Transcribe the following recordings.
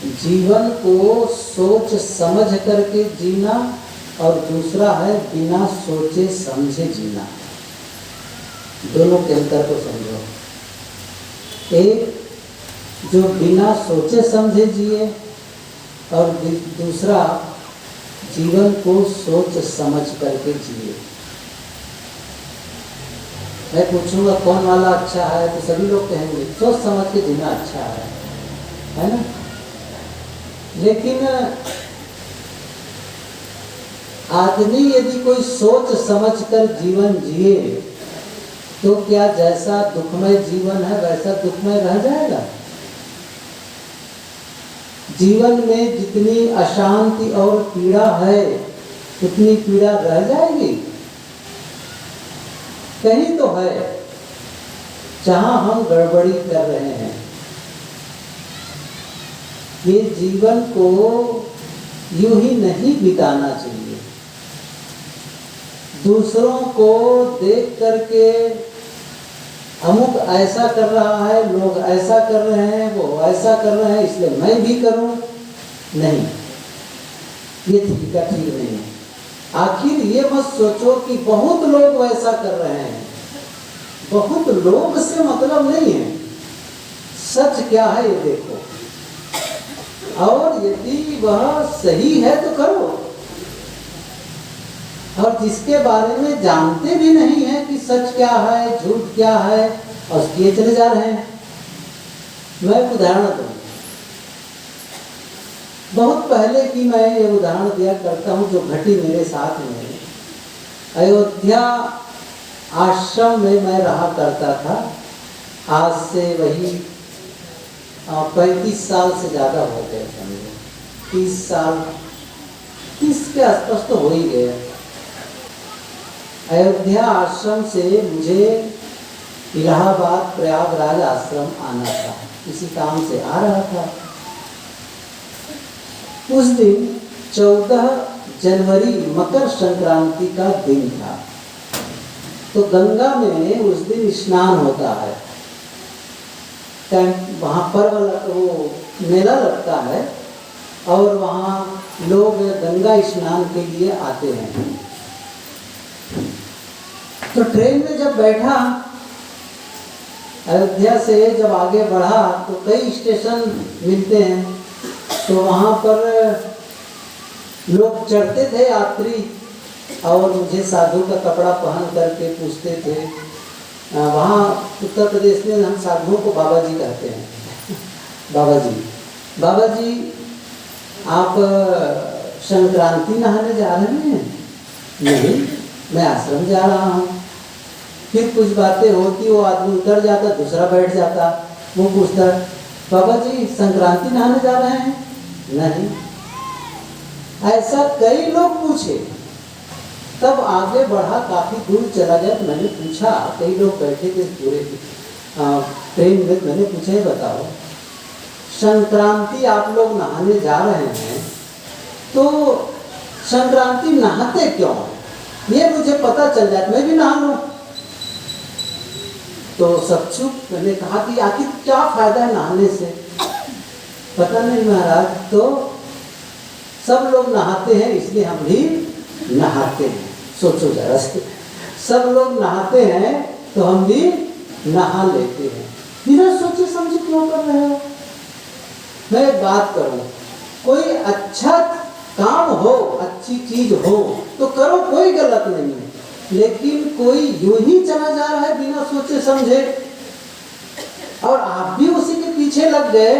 जीवन को सोच समझ करके जीना और दूसरा है बिना सोचे समझे जीना। दोनों के अंतर को समझो। एक जो बिना सोचे समझे जिए और दूसरा जीवन को सोच समझ करके जिए। मैं पूछूंगा कौन वाला अच्छा है तो सभी लोग कहेंगे सोच समझ के जीना अच्छा है ना। लेकिन आदमी यदि कोई सोच समझ कर जीवन जिए तो क्या जैसा दुखमय जीवन है वैसा दुखमय रह जाएगा? जीवन में जितनी अशांति और पीड़ा है उतनी पीड़ा रह जाएगी? कहीं तो है जहां हम गड़बड़ी कर रहे हैं। ये जीवन को यूं ही नहीं बिताना चाहिए। दूसरों को देख करके अमुक ऐसा कर रहा है, लोग ऐसा कर रहे हैं, वो ऐसा कर रहे हैं, इसलिए मैं भी करूं, नहीं, ये तरीका ठीक नहीं है। आखिर ये मत सोचो कि बहुत लोग वैसा कर रहे हैं। बहुत लोग से मतलब नहीं है, सच क्या है ये देखो, और यदि वह सही है तो करो। और जिसके बारे में जानते भी नहीं है कि सच क्या है झूठ क्या है और किए चले जा रहे हैं। मैं उदाहरण दूं, बहुत पहले की मैं ये उदाहरण दिया करता हूँ जो घटी मेरे साथ में। अयोध्या आश्रम में मैं रहा करता था। आज से वही 35 साल से ज़्यादा हो गए, समझो 30 साल, 30 के आसपास तो हो ही गए। अयोध्या आश्रम से मुझे इलाहाबाद प्रयागराज आश्रम आना था, इसी काम से आ रहा था। उस दिन 14 जनवरी मकर संक्रांति का दिन था। तो गंगा में उस दिन स्नान होता है, वहाँ पर वो मेला लगता है और वहाँ लोग गंगा स्नान के लिए आते हैं। तो ट्रेन में जब बैठा, अयोध्या से जब आगे बढ़ा तो कई स्टेशन मिलते हैं, तो वहाँ पर लोग चढ़ते थे यात्री और मुझे साधु का कपड़ा पहन करके पूछते थे। वहाँ उत्तर प्रदेश में हम साधुओं को बाबा जी कहते हैं। बाबा जी आप संक्रांति नहाने जा रहे हैं? नहीं, मैं आश्रम जा रहा हूँ। फिर कुछ बातें होती, वो आदमी उतर जाता, दूसरा बैठ जाता, वो पूछता बाबा जी संक्रांति नहाने जा रहे हैं? नहीं। ऐसा कई लोग पूछे, तब आगे बढ़ा, काफी दूर चला गया तो मैंने पूछा, कई लोग बैठे थे पूरे ट्रेन में, मैंने पूछा ही बताओ संक्रांति आप लोग नहाने जा रहे हैं तो संक्रांति नहाते क्यों? ये मुझे पता चल जाए, मैं भी नहा लूं। तो सब चुप। मैंने कहा कि आखिर क्या फायदा है नहाने से? पता नहीं महाराज, तो सब लोग नहाते हैं इसलिए हम भी नहाते हैं। सोचो जरा, सब लोग नहाते हैं तो हम भी नहा लेते हैं। बिना सोचे समझे क्यों कर रहे हो? मैं एक बात करूं, कोई अच्छा काम हो, अच्छी चीज हो तो करो, कोई गलत नहीं है। लेकिन कोई यूं ही चला जा रहा है बिना सोचे समझे और आप भी उसी के पीछे लग गए।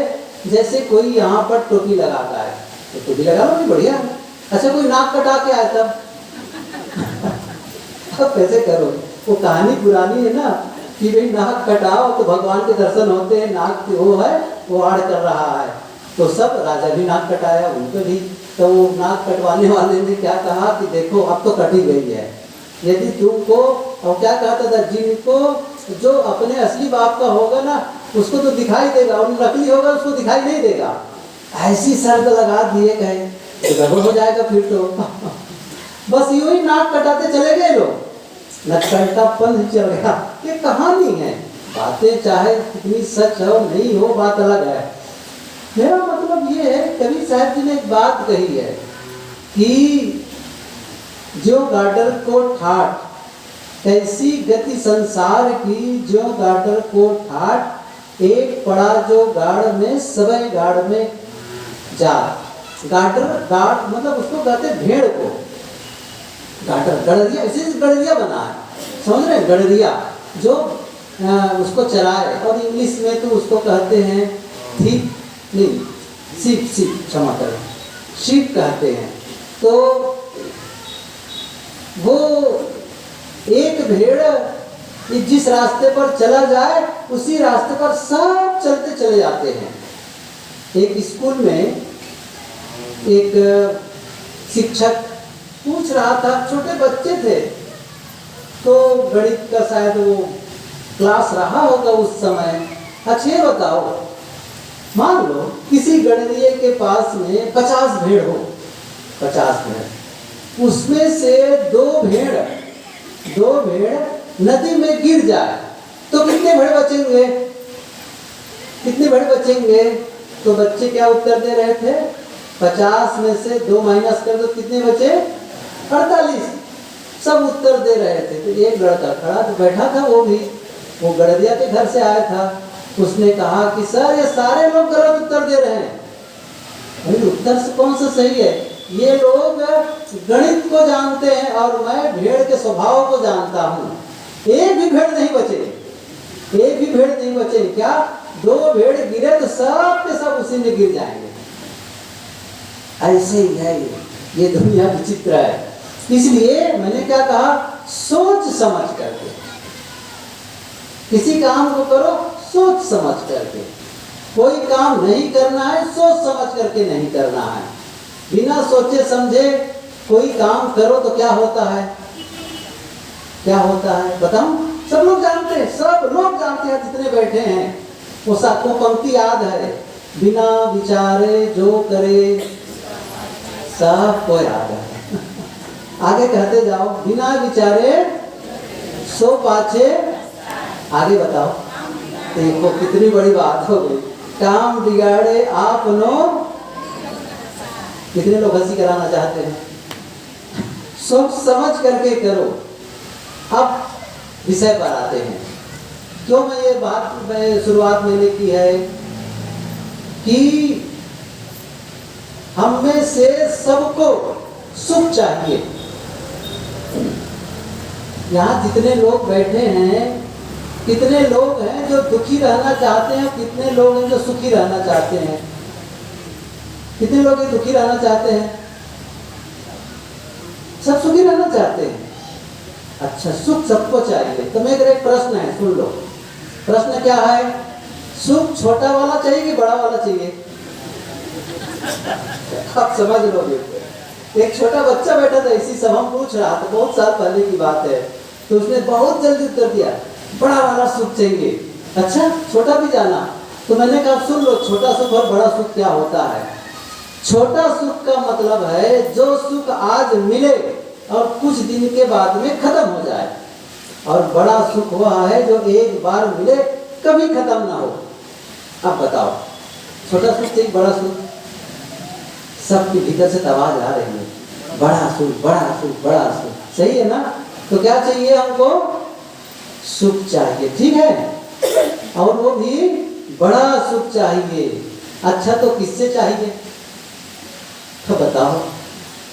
जैसे कोई यहाँ पर टोपी लगाता है तो टोपी लगा लो, बढ़िया है। अच्छा कोई नाक कटा के आया तब अब कैसे करो? वो कहानी पुरानी है ना कि भाई नाक कटाओ तो भगवान के दर्शन होते हैं, नाक वो है वो आड़ कर रहा है, तो सब राजा भी नाक कटाया, उनको भी। तो वो नाक कटवाने वाले ने क्या कहा कि देखो अब तो कटी गई है, यदि तुमको, और क्या कहता था, जिनको जो अपने असली बाप का होगा ना उसको तो दिखाई देगा और नकली होगा उसको दिखाई नहीं देगा। ऐसी शर्त लगा दिए गए तो गड़बड़ हो जाएगा फिर तो बस यूं ही नाक कटाते चले गए लोग, नटकंटापन चल गया। ये कहानी है, बातें चाहे कितनी सच हो नहीं हो बात अलग है, मेरा मतलब ये है, कवि साहब जी ने एक बात कही है कि जो गाडर को ठाठ, ऐसी गति संसार की जो गाडर को ठाठ, एक पड़ा जो गाड़ में सबे गाड़ में जा। गाडर, गाड़ मतलब उसको कहते भेड़ को, गाडर गड़रिया, इसी से गड़रिया बना है, समझ रहे हैं, गड़रिया जो उसको चलाए, और इंग्लिश में तो उसको कहते हैं थीप, नहीं सीप, सीप क्षमा करें, शीप कहते हैं। तो वो एक भेड़ जिस रास्ते पर चला जाए उसी रास्ते पर सब चलते चले जाते हैं। एक स्कूल में एक शिक्षक पूछ रहा था, छोटे बच्चे थे तो गणित का शायद वो क्लास रहा होगा उस समय, अच्छा ये बताओ, मान लो किसी गणरिये के पास में 50 भेड़ हो, 50 भेड़, उसमें से दो भेड़ नदी में गिर जाए तो कितने भेड़ बचेंगे, कितने भेड़ बचेंगे? तो बच्चे क्या उत्तर दे रहे थे, 50 में से 2 माइनस कर दो, कितने बचे? 48। सब उत्तर दे रहे थे। तो एक लड़का खड़ा तो बैठा था, वो गड़रिया के घर से आया था। उसने कहा कि सर ये सारे लोग गलत उत्तर दे रहे हैं। अरे उत्तर से कौन सा सही है? ये लोग गणित को जानते हैं और मैं भेड़ के स्वभाव को जानता हूँ। एक भी भेड़ नहीं बचे, एक भी भेड़ नहीं बचे। क्या 2 भेड़ गिरे तो सब के सब उसी में गिर जाएंगे। ऐसे ही है ये दुनिया विचित्र है। इसलिए मैंने क्या कहा, सोच समझ करके किसी काम को करो, सोच समझ करके। कोई काम नहीं करना है, सोच समझ करके नहीं करना है। बिना सोचे समझे कोई काम करो तो क्या होता है, क्या होता है बताऊं? सब लोग जानते हैं, सब लोग जानते हैं जितने बैठे हैं। वो सबको पंक्ति याद है, बिना विचारे जो करे सबको याद है। आगे कहते जाओ, बिना विचारे सो पाछे, आगे बताओ। देखो कितनी बड़ी बात हो गई, काम बिगाड़े आपनो। कितने लोग हंसी कराना चाहते हैं? सोच समझ करके करो। अब विषय पर आते हैं। क्यों मैं ये बात शुरुआत मैंने की है कि हम में से सबको सुख चाहिए। यहाँ जितने लोग बैठे हैं, कितने लोग हैं जो दुखी रहना चाहते हैं, कितने लोग हैं जो सुखी रहना चाहते हैं? कितने लोग दुखी रहना चाहते हैं? सब सुखी रहना चाहते हैं। अच्छा, सुख सबको चाहिए। तो मेरा एक प्रश्न है, सुन लो। प्रश्न क्या है? सुख छोटा वाला चाहिए कि बड़ा वाला चाहिए? आप समझ लोगे। एक छोटा बच्चा बैठा था, इसी सभा में पूछ रहा था, बहुत साल पहले की बात है। तो उसने बहुत जल्दी उत्तर दिया, बड़ा वाला सुख चाहिए। अच्छा, छोटा भी जाना? तो मैंने कहा सुन लो, छोटा सुख और बड़ा सुख क्या होता है। छोटा सुख का मतलब है जो सुख आज मिले और कुछ दिन के बाद में खत्म हो जाए, और बड़ा सुख वह है जो एक बार मिले कभी खत्म ना हो। अब बताओ, छोटा सुख चाहिए बड़ा सुख? सबके भीतर से आवाज आ रही है, बड़ा सुख, बड़ा सुख, बड़ा सुख। सही है ना? तो क्या चाहिए हमको? सुख चाहिए, ठीक है, और वो भी बड़ा सुख चाहिए। अच्छा, तो किससे चाहिए? तो बताओ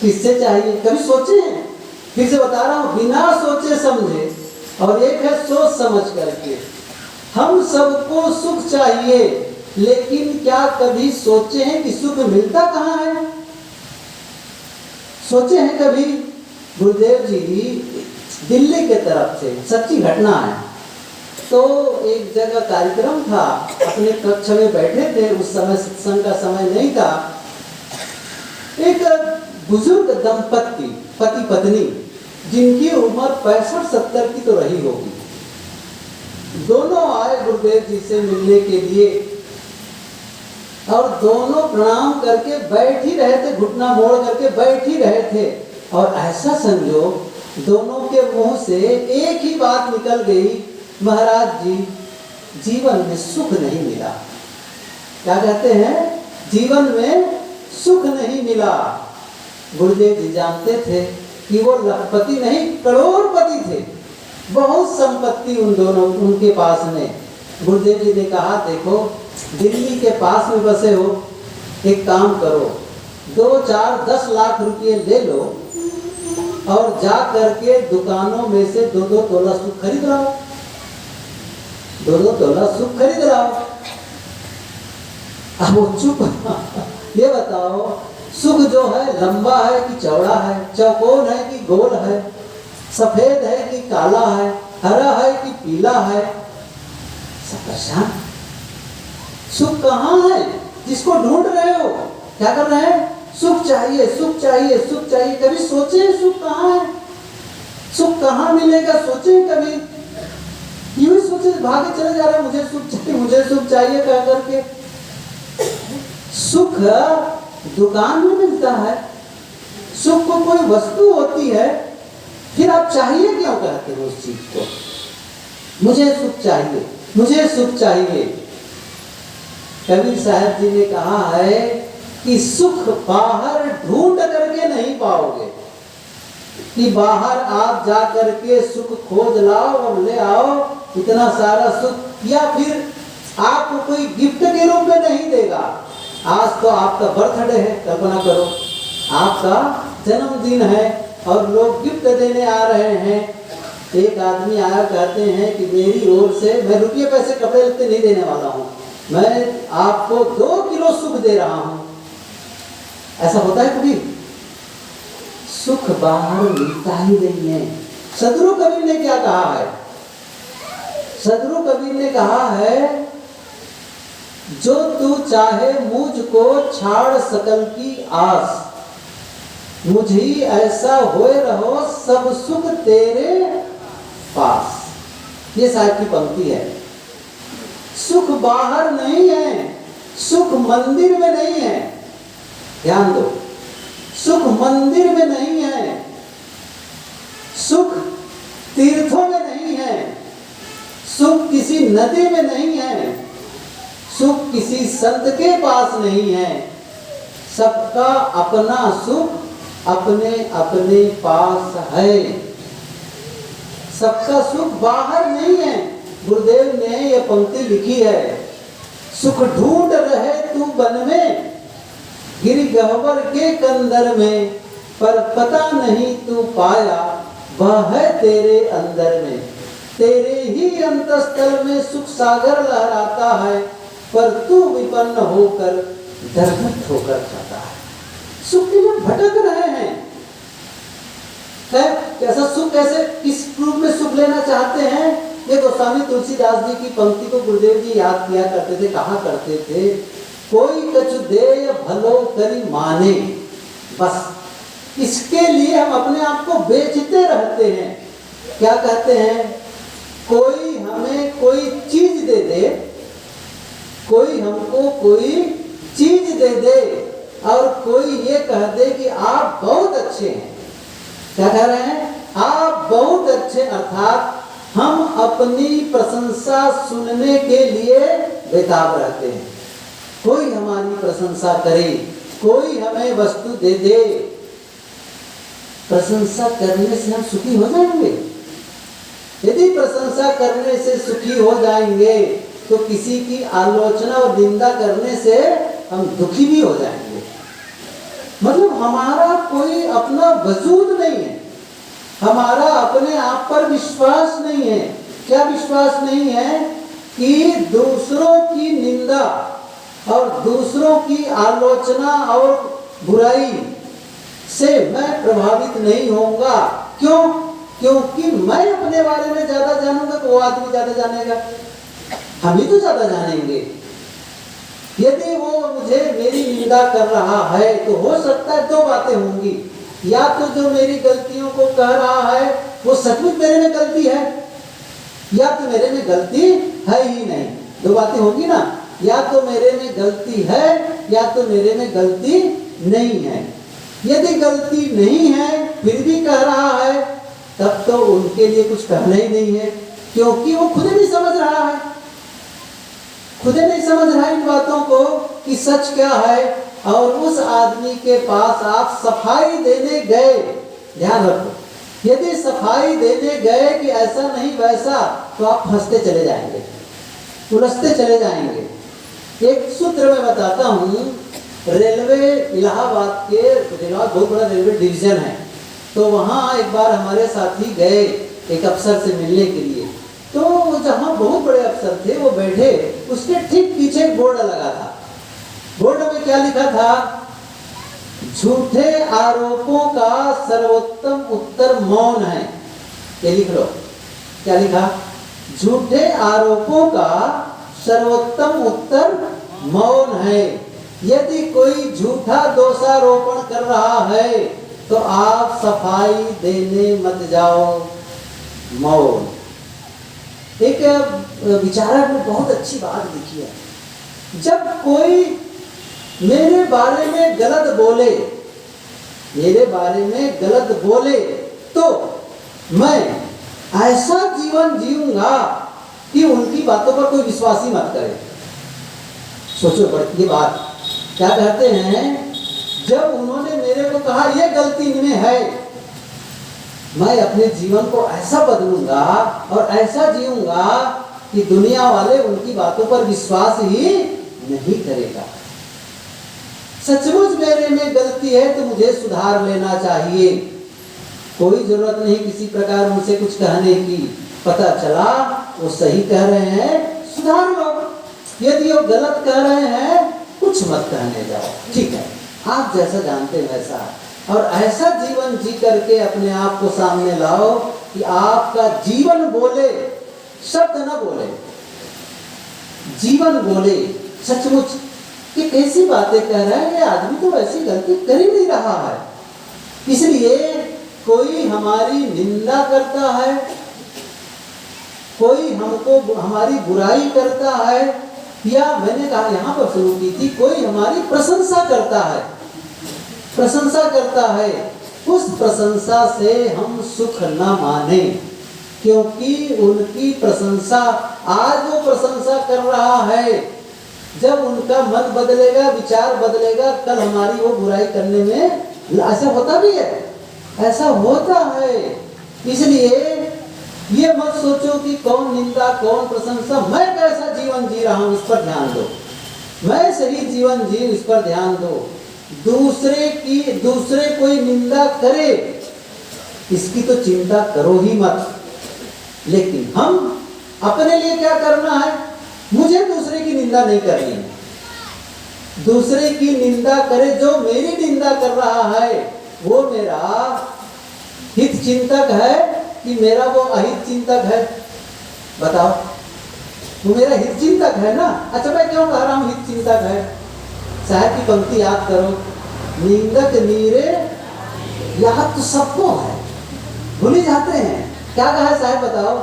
किससे चाहिए? कभी सोचे हैं? फिर से बता रहा हूं, बिना सोचे समझे, और एक है सोच समझ करके। हम सबको सुख चाहिए, लेकिन क्या कभी सोचे हैं कि सुख मिलता कहाँ है? सोचे हैं कभी? गुरुदेव जी दिल्ली के तरफ से, सच्ची घटना है। तो एक जगह कार्यक्रम था, अपने कक्ष में बैठे थे, उस समय सत्संग का समय नहीं था। एक बुजुर्ग दंपत्ति, पति पत्नी, जिनकी उम्र 65-70 की तो रही होगी, दोनों आए गुरुदेव जी से मिलने के लिए, और दोनों प्रणाम करके बैठ ही रहे थे, घुटना मोड़ करके बैठ ही रहे थे। और ऐसा संजोग, दोनों के मुंह से एक ही बात निकल गई, महाराज जी जीवन में सुख नहीं मिला। क्या कहते हैं? जीवन में सुख नहीं मिला। गुरुदेव जी जानते थे कि वो लखपति नहीं करोड़पति थे, बहुत संपत्ति उन दोनों उनके पास में। गुरुदेव जी ने कहा देखो दिल्ली के पास में बसे हो, एक काम करो 2-4-10 लाख रुपये ले लो और जा करके दुकानों में से 2-2 तोला सुख खरीद लाओ, 2-2 तोला सुख खरीद लाओ। अब वो चुप ये बताओ सुख जो है लंबा है कि चौड़ा है, चौकोन है कि गोल है, सफेद है कि काला है, हरा है कि पीला है, सब परेशान। सुख कहाँ है जिसको ढूंढ रहे हो? क्या कर रहे हैं? सुख चाहिए, सुख चाहिए, सुख चाहिए। कभी सोचे सुख कहाँ है, सुख कहाँ मिलेगा? सोचे कभी? यूं सोचे भागे चले जा रहे मुझे सुख चाहिए, मुझे सुख चाहिए कह करके। सुख दुकान में मिलता है, सुख को कोई वस्तु होती है, फिर आप चाहिए क्यों कहते हो उस चीज को? मुझे सुख चाहिए, मुझे सुख चाहिए। कबीर साहब जी ने कहा है कि सुख बाहर ढूंढ करके नहीं पाओगे, कि बाहर आप जा करके सुख खोज लाओ और ले आओ इतना सारा सुख, या फिर आपको कोई गिफ्ट के रूप में नहीं देगा। आज तो आपका बर्थडे है, कल्पना करो आपका जन्मदिन है और लोग गिफ्ट देने आ रहे हैं। एक आदमी आया कहते हैं कि मेरी ओर से मैं रुपये पैसे कपड़े लत्ते नहीं देने वाला हूँ, मैं आपको 2 किलो सुख दे रहा हूँ। ऐसा होता है कभी? सुख बाहर मिलता ही नहीं है। सदगुरु कबीर ने क्या कहा है? सदगुरु कबीर ने कहा है जो तू चाहे मुझको छाड़ सकल की आस, मुझी ऐसा होए रहो सब सुख तेरे पास। ये साहब की पंक्ति है। सुख बाहर नहीं है, सुख मंदिर में नहीं है। ध्यान दो, सुख मंदिर में नहीं है, सुख तीर्थों में नहीं है, सुख किसी नदी में नहीं है, सुख किसी संत के पास नहीं है। सबका अपना सुख अपने अपने पास है। सबका सुख बाहर नहीं है। गुरुदेव ने ये पंक्ति लिखी है, सुख ढूंढ रहे तू वन में, गिर गह्वर के कंदर में, पर पता नहीं तू पाया वह है तेरे अंदर में। तेरे ही अंतस्थल में सुख सागर लहराता है, पर तू विपन्न होकर दरगत होकर खाता है। सुख के लिए भटक रहे हैं। कैसा सुख, कैसे किस रूप में सुख लेना चाहते हैं? ये गोस्वामी तुलसीदास जी की पंक्ति को गुरुदेव जी याद किया करते थे, कहा करते थे, कोई कछु दे भलो करी माने। बस इसके लिए हम अपने आप को बेचते रहते हैं। क्या कहते हैं? कोई हमें कोई चीज दे दे, कोई हमको कोई चीज दे दे और कोई ये कह दे कि आप बहुत अच्छे हैं। क्या कह रहे हैं? आप बहुत अच्छे, अर्थात हम अपनी प्रशंसा सुनने के लिए बेताब रहते हैं। कोई हमारी प्रशंसा करे, कोई हमें वस्तु दे दे। प्रशंसा करने से हम सुखी हो जाएंगे? यदि प्रशंसा करने से सुखी हो जाएंगे तो किसी की आलोचना और निंदा करने से हम दुखी भी हो जाएंगे। मतलब हमारा कोई अपना वजूद नहीं है, हमारा अपने आप पर विश्वास नहीं है। क्या विश्वास नहीं है? कि दूसरों की निंदा और दूसरों की आलोचना और बुराई से मैं प्रभावित नहीं होऊंगा। क्यों? क्योंकि मैं अपने बारे में ज्यादा जानूंगा तो वो आदमी ज्यादा जानेगा, हम ही तो ज्यादा जानेंगे। यदि वो मुझे मेरी निंदा कर रहा है तो हो सकता है 2 बातें होंगी, या तो जो मेरी गलतियों को कह रहा है वो सचमुच मेरे में गलती है, या तो मेरे में गलती है ही नहीं। 2 बातें होंगी ना, या तो मेरे में गलती है या तो मेरे में गलती नहीं है। यदि गलती नहीं है फिर भी कह रहा है तब तो उनके लिए कुछ कहना ही नहीं है, क्योंकि वो खुद नहीं समझ रहा है, खुद नहीं समझ रहा है इन बातों को। कि सच क्या है, और उस आदमी के पास आप सफाई देने गए, ध्यान रखो, यदि सफाई देने गए कि ऐसा नहीं वैसा, तो आप फंसते चले जाएंगे, उलझते चले जाएंगे। एक सूत्र में बताता हूँ, रेलवे इलाहाबाद के, इलाहाबाद बहुत बड़ा रेलवे डिवीजन है, तो वहाँ एक बार हमारे साथी गए एक अफसर से मिलने के लिए। तो जहाँ बहुत बड़े अफसर थे वो बैठे, उसके ठीक पीछे एक बोर्ड लगा था। बोर्ड में क्या लिखा था? झूठे आरोपों का सर्वोत्तम उत्तर मौन है। ये लिख लो, क्या लिखा? झूठे आरोपों का सर्वोत्तम उत्तर मौन है। यदि कोई झूठा दोषारोपण कर रहा है तो आप सफाई देने मत जाओ, मौन। एक विचारक ने बहुत अच्छी बात लिखी है, जब कोई मेरे बारे में गलत बोले, मेरे बारे में गलत बोले, तो मैं ऐसा जीवन जीऊंगा कि उनकी बातों पर कोई विश्वास ही मत करे। सोचो ये बात, क्या कहते हैं? जब उन्होंने मेरे को कहा ये गलती इनमें है, मैं अपने जीवन को ऐसा बदलूंगा और ऐसा जीऊंगा कि दुनिया वाले उनकी बातों पर विश्वास ही नहीं करेगा। सचमुच मेरे में गलती है तो मुझे सुधार लेना चाहिए। कोई जरूरत नहीं किसी प्रकार मुझसे कुछ कहने की। पता चला वो सही कह रहे हैं, सुधार लो। यदि वो गलत कह रहे हैं, कुछ मत कहने जाओ, ठीक है, आप जैसा जानते हैं वैसा। और ऐसा जीवन जी करके अपने आप को सामने लाओ कि आपका जीवन बोले, शब्द न बोले, जीवन बोले सचमुच कि कैसी बातें कह रहा है ये आदमी, तो वैसी गलती कर ही नहीं रहा है। इसलिए कोई हमारी निंदा करता है, कोई हमको हमारी बुराई करता है, या मैंने कहा यहाँ पर शुरू की थी, कोई हमारी प्रशंसा करता है, प्रशंसा करता है, उस प्रशंसा से हम सुख न माने, क्योंकि उनकी प्रशंसा, आज वो प्रशंसा कर रहा है, जब उनका मन बदलेगा, विचार बदलेगा, कल हमारी वो बुराई करने में, ऐसा होता भी है, ऐसा होता है। इसलिए ये मत सोचो कि कौन निंदा कौन प्रशंसा, मैं कैसा जीवन जी रहा हूं इस पर ध्यान दो, मैं सही जीवन जी इस पर ध्यान दो। दूसरे कोई निंदा करे इसकी तो चिंता करो ही मत, लेकिन हम अपने लिए क्या करना है? मुझे दूसरे की निंदा नहीं करनी है। दूसरे की निंदा करे, जो मेरी निंदा कर रहा है वो मेरा हित चिंतक है कि मेरा वो अहित चिंतक है? बताओ, वो मेरा हित चिंतक है ना। अच्छा, मैं क्यों कह रहा हूँ हित चिंतक है? साहब की पंक्ति याद करो, निंदक नीरे याद तो सबको है, भूल ही जाते हैं। क्या कहा है साहब बताओ?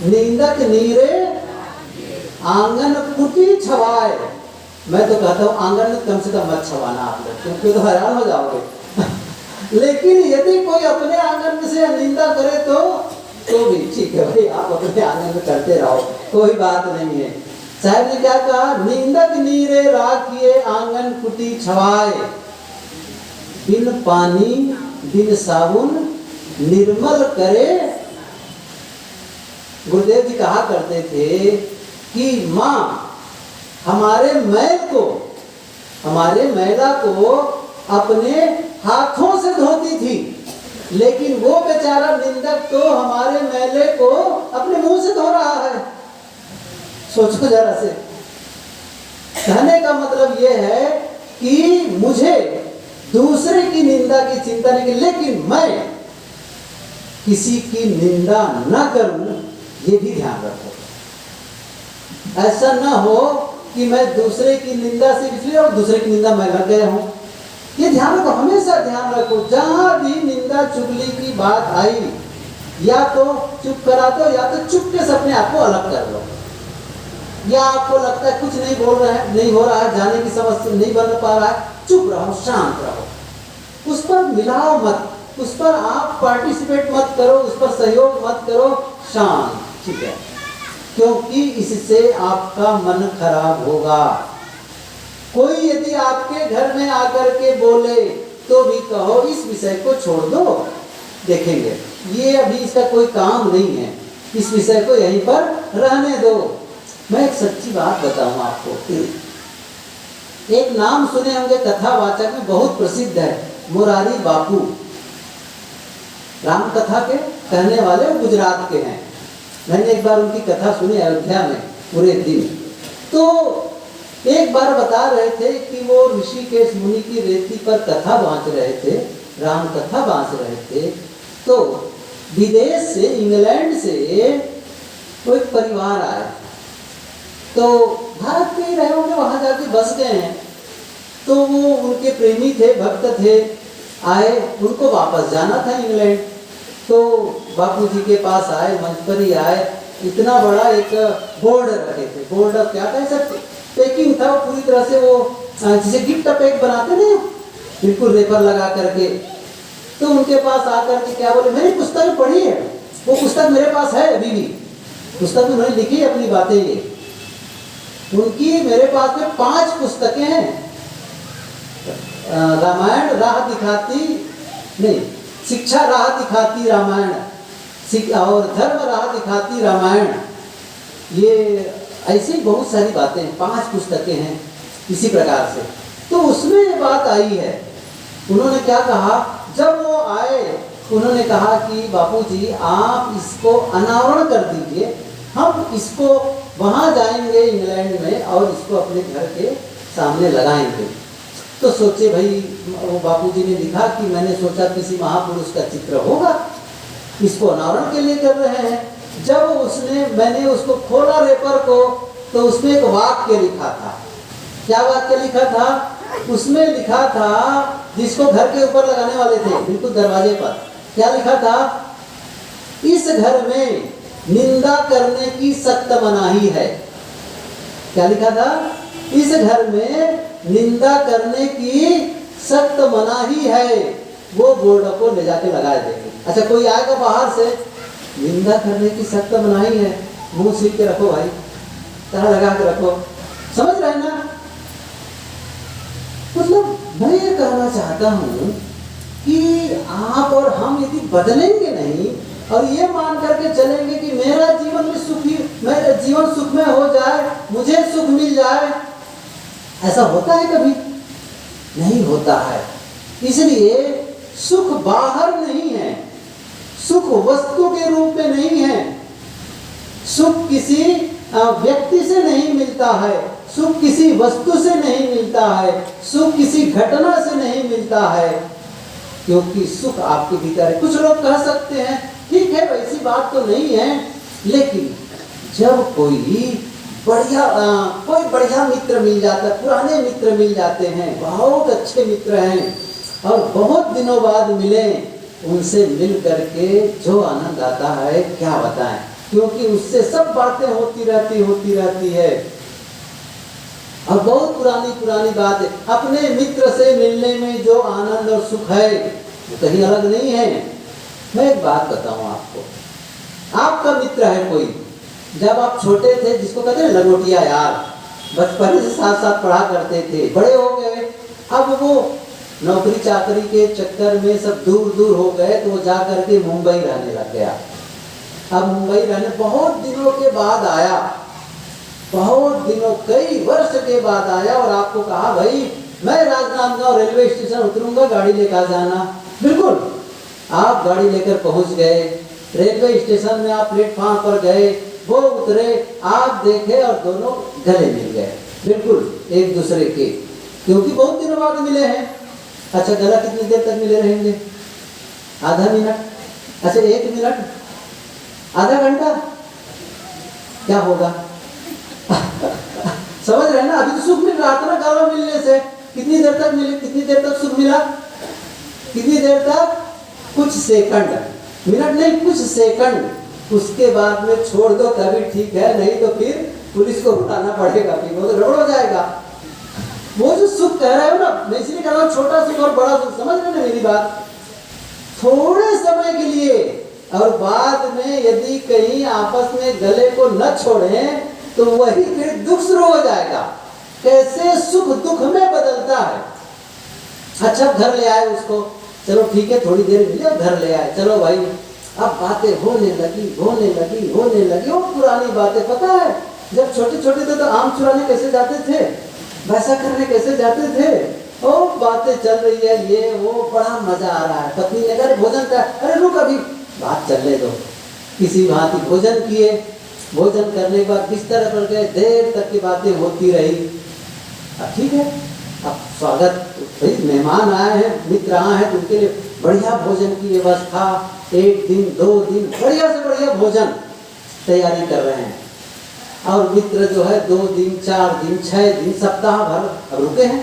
निंदक नीरे आंगन कुटी छवाए। मैं तो कहता हूँ आंगन में कम से कम मत छवाना आप लोग, क्योंकि तो हैरान हो जाओगे। लेकिन यदि कोई अपने आंगन से निंदा करे तो भी ठीक है भाई, आप अपने आंगन में करते रहो, कोई बात नहीं है। साहब ने क्या कहा? निंदक नीरे राखिए आंगन कुटी छवाए, बिन पानी बिन साबुन निर्मल करे। गुरुदेव जी कहा करते थे कि माँ हमारे मैल को, हमारे मैला को अपने हाथों से धोती थी, लेकिन वो बेचारा निंदक तो हमारे मैले को अपने मुंह से धो रहा है। सोचो जरा से। कहने का मतलब ये है कि मुझे दूसरे की निंदा की चिंता नहीं, लेकिन मैं किसी की निंदा न करूं, ये भी ध्यान रखो। ऐसा ना हो कि मैं दूसरे की निंदा से पिछले और दूसरे की निंदा मैं लग गया हूं। ये ध्यान रखो, हमेशा ध्यान रखो। जहां भी निंदा चुगली की बात आई, या तो चुप करा दो, या तो चुपके से अपने आप को अलग कर लो। या आपको लगता है कुछ नहीं बोल रहे हैं, नहीं हो रहा है, जाने की समस्या नहीं बन पा रहा है, चुप रहो, शांत रहो, उस पर मिलाओ मत, उस पर आप पार्टिसिपेट मत करो, उस पर सहयोग मत करो, शांत, ठीक है, क्योंकि इससे आपका मन खराब होगा। कोई यदि आपके घर में आकर के बोले तो भी कहो इस विषय को छोड़ दो, देखेंगे, ये अभी इसका कोई काम नहीं है, इस विषय को यहीं पर रहने दो। मैं एक सच्ची बात बताऊं आपको, एक नाम सुने होंगे कथावाचक में, बहुत प्रसिद्ध है, मोरारी बापू, राम कथा के कहने वाले, गुजरात के हैं। मैंने एक बार उनकी कथा सुनी अयोध्या में पूरे दिन। तो एक बार बता रहे थे कि वो ऋषिकेश मुनि की रेती पर कथा बांच रहे थे, राम कथा बांच रहे थे। तो विदेश से, इंग्लैंड से कोई परिवार आया, तो भारत में ही रहे होंगे, वहां जाके बस गए हैं। तो वो उनके प्रेमी थे, भक्त थे, आए, उनको वापस जाना था इंग्लैंड। तो बापूजी के पास आए, मंच पर ही आए, इतना बड़ा एक बोर्ड रखे थे, बोर्ड क्या कह सकते, पैकिंग था पूरी तरह से, वो जिसे गिफ्ट पैक बनाते ना, बिल्कुल रेपर लगा करके। तो उनके पास आकर के क्या बोले, मैंने पुस्तक पढ़ी है, वो पुस्तक मेरे पास है अभी भी, पुस्तक उन्होंने लिखी है अपनी बातें, ये उनकी मेरे पास में 5 पुस्तकें हैं, रामायण राह दिखाती, नहीं, शिक्षा राह दिखाती रामायण, और धर्म राह दिखाती रामायण, ये ऐसी बहुत सारी बातें, 5 पुस्तकें हैं इसी प्रकार से। तो उसमें ये बात आई है, उन्होंने क्या कहा, जब वो आए उन्होंने कहा कि बापूजी आप इसको अनावरण कर दीजिए, हम इसको वहाँ जाएंगे इंग्लैंड में और इसको अपने घर के सामने लगाएंगे। तो सोचे भाई, वो बापूजी ने लिखा कि मैंने सोचा किसी महापुरुष का चित्र होगा, इसको अनावरण के लिए कर रहे हैं। जब मैंने उसको खोला रेपर को, तो उसमें एक वाक्य लिखा था। क्या वाक्य लिखा था? उसमें लिखा था, जिसको घर के ऊपर लगाने वाले थे, बिल्कुल दरवाजे पर, क्या लिखा था, इस घर में निंदा करने की सख्त मनाही है। क्या लिखा था? इस घर में निंदा करने की सख्त मनाही है। वो बोर्ड को ले जाके लगा देंगे। अच्छा, कोई आएगा बाहर से, निंदा करने की सख्त मनाही है, मुंह सील के रखो भाई, तरह लगा के रखो, समझ रहे ना? मतलब मैं ये कहना चाहता हूँ कि आप और हम यदि बदलेंगे नहीं और ये मान करके चलेंगे कि मेरा जीवन में सुखी, मेरा जीवन सुखमय हो जाए, मुझे सुख मिल जाए, ऐसा होता है कभी? नहीं होता है। इसलिए सुख बाहर नहीं है, सुख वस्तु के रूप में नहीं है, सुख किसी व्यक्ति से नहीं मिलता है, सुख किसी वस्तु से नहीं मिलता है, सुख किसी घटना से नहीं मिलता है, क्योंकि सुख आपके भीतर है। कुछ लोग कह सकते हैं ठीक है, वैसी बात तो नहीं है, लेकिन जब कोई बढ़िया मित्र मिल जाता है, पुराने मित्र मिल जाते हैं, बहुत अच्छे मित्र हैं और बहुत दिनों बाद मिले, उनसे मिल करके जो आनंद आता है क्या बताएं, क्योंकि उससे सब बातें होती रहती है। और बहुत पुरानी बात है, अपने मित्र से मिलने में जो आनंद और सुख है वो कहीं अलग नहीं है। मैं एक बात बताऊं आपको, आपका मित्र है कोई, जब आप छोटे थे, जिसको कहते हैं लंगोटिया यार, बचपन से साथ साथ पढ़ा करते थे, बड़े हो गए, अब वो नौकरी चाकरी के चक्कर में सब दूर हो गए, तो वो जा करके मुंबई रहने लग गया। अब मुंबई रहने बहुत दिनों के बाद आया, बहुत दिनों, कई वर्ष के बाद आया और आपको कहा भाई मैं राजनांदगांव रेलवे स्टेशन उतरूंगा, गाड़ी लेकर जाना। बिल्कुल, आप गाड़ी लेकर पहुंच गए, रेलवे स्टेशन में आप प्लेटफॉर्म पर गए, वो उतरे, आप देखे और दोनों गले मिल गए, बिल्कुल एक दूसरे के, क्योंकि बहुत दिनों बाद मिले हैं। अच्छा, गला कितनी देर तक मिले रहेंगे? आधा मिनट? अच्छा, 1 मिनट? आधा घंटा? क्या होगा? समझ रहे हैं ना? अभी तो सुख मिल रहा था ना गला मिलने से। कितनी देर तक मिले, कितनी देर तक सुख मिला? कितनी देर तक? कुछ सेकंड, मिनट नहीं, कुछ सेकंड। उसके बाद में छोड़ दो तभी ठीक है, नहीं तो फिर पुलिस को बुलाना पड़ेगा, फिर वो तो गड़बड़ हो जाएगा। वो जो सुख कह रहे हो ना, मैं इसलिए कह रहा हूँ छोटा सुख और बड़ा सुख, समझ रहे ना मेरी बात? थोड़े समय के लिए, और बाद में यदि कहीं आपस में गले को न छोड़ें तो वही फिर दुख शुरू हो जाएगा। कैसे सुख दुख में बदलता है। अच्छा घर ले आए उसको, चलो ठीक है थोड़ी देर मिले और घर ले आए, चलो भाई अब बातें होने लगी वो पुरानी बातें। पता है जब छोटे छोटे थे तो आम चुराने कैसे जाते थे, वैसा करने कैसे जाते थे, और बातें चल रही है ये वो, बड़ा मजा आ रहा है। पत्नी ने कहा भोजन का, अरे रुक अभी बात चलने दो। किसी भांति भोजन किए, भोजन करने के बाद बिस्तर पर गए, देर तक की बातें होती रही। अब ठीक है, अब स्वागत, भाई मेहमान आए हैं, मित्र आए हैं, तो उनके लिए बढ़िया भोजन की व्यवस्था, 1 दिन 2 दिन बढ़िया से बढ़िया भोजन तैयारी कर रहे हैं। और मित्र जो है 2 दिन 4 दिन 6 दिन सप्ताह भर अब रुके हैं,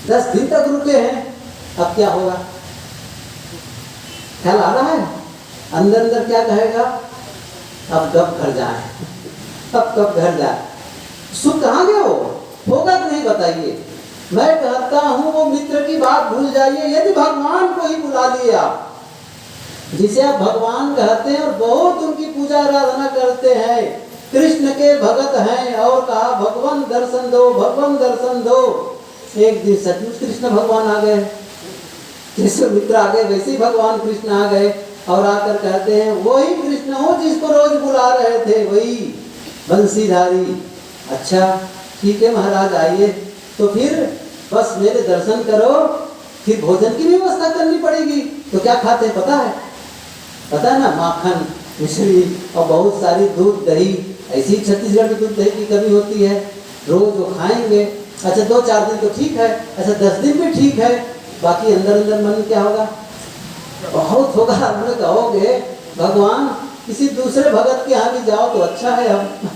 10 दिन तक रुके हैं। अब क्या होगा, ख्याल आ रहा है अंदर अंदर क्या कहेगा, अब कब घर जाए, अब कब घर जाए। सुख कहाँ गया होगा कि नहीं बताइए। मैं कहता हूं वो मित्र की बात भूल जाइए, यदि भगवान को ही बुला लिए आप, जिसे आप भगवान कहते हैं और बहुत उनकी पूजा आराधना करते हैं, कृष्ण के भगत हैं, और कहा भगवान दर्शन दो, भगवान दर्शन दो। एक दिन सचमुच कृष्ण भगवान आ गए, जैसे मित्र आ गए वैसे ही भगवान कृष्ण आ गए, और आकर कहते हैं वही कृष्ण हो जिसको रोज बुला रहे थे, वही बंसीधारी। अच्छा ठीक है महाराज आइए, तो फिर बस मेरे दर्शन करो, फिर भोजन की व्यवस्था करनी पड़ेगी। तो क्या खाते हैं पता है ना, माखन मिश्री और बहुत सारी दूध दही, ऐसी छत्तीसगढ़ में दूध दही की कमी होती है, रोज वो खाएंगे। अच्छा 2-4 दिन तो ठीक है, अच्छा 10 दिन भी ठीक है, बाकी अंदर अंदर मन क्या होगा, बहुत होगा। हमने कहोगे भगवान किसी दूसरे भगत के यहाँ भी जाओ तो अच्छा है, हम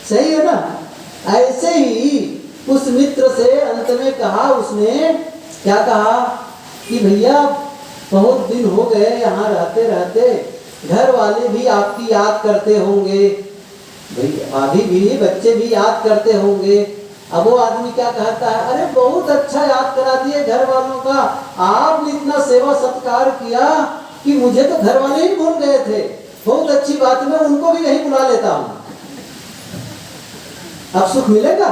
सही है ना। ऐसे ही उस मित्र से अंत में कहा, उसने क्या कहा कि भैया बहुत दिन हो गए यहाँ रहते रहते, घर वाले भी आपकी याद करते होंगे, भैया अभी भी बच्चे भी याद करते होंगे। अब वो आदमी क्या कहता है, अरे बहुत अच्छा याद करा दिए घर वालों का, आपने इतना सेवा सत्कार किया कि मुझे तो घर वाले ही भूल गए थे, बहुत अच्छी बात, मैं उनको भी यहीं बुला लेता हूँ। अब सुख मिलेगा।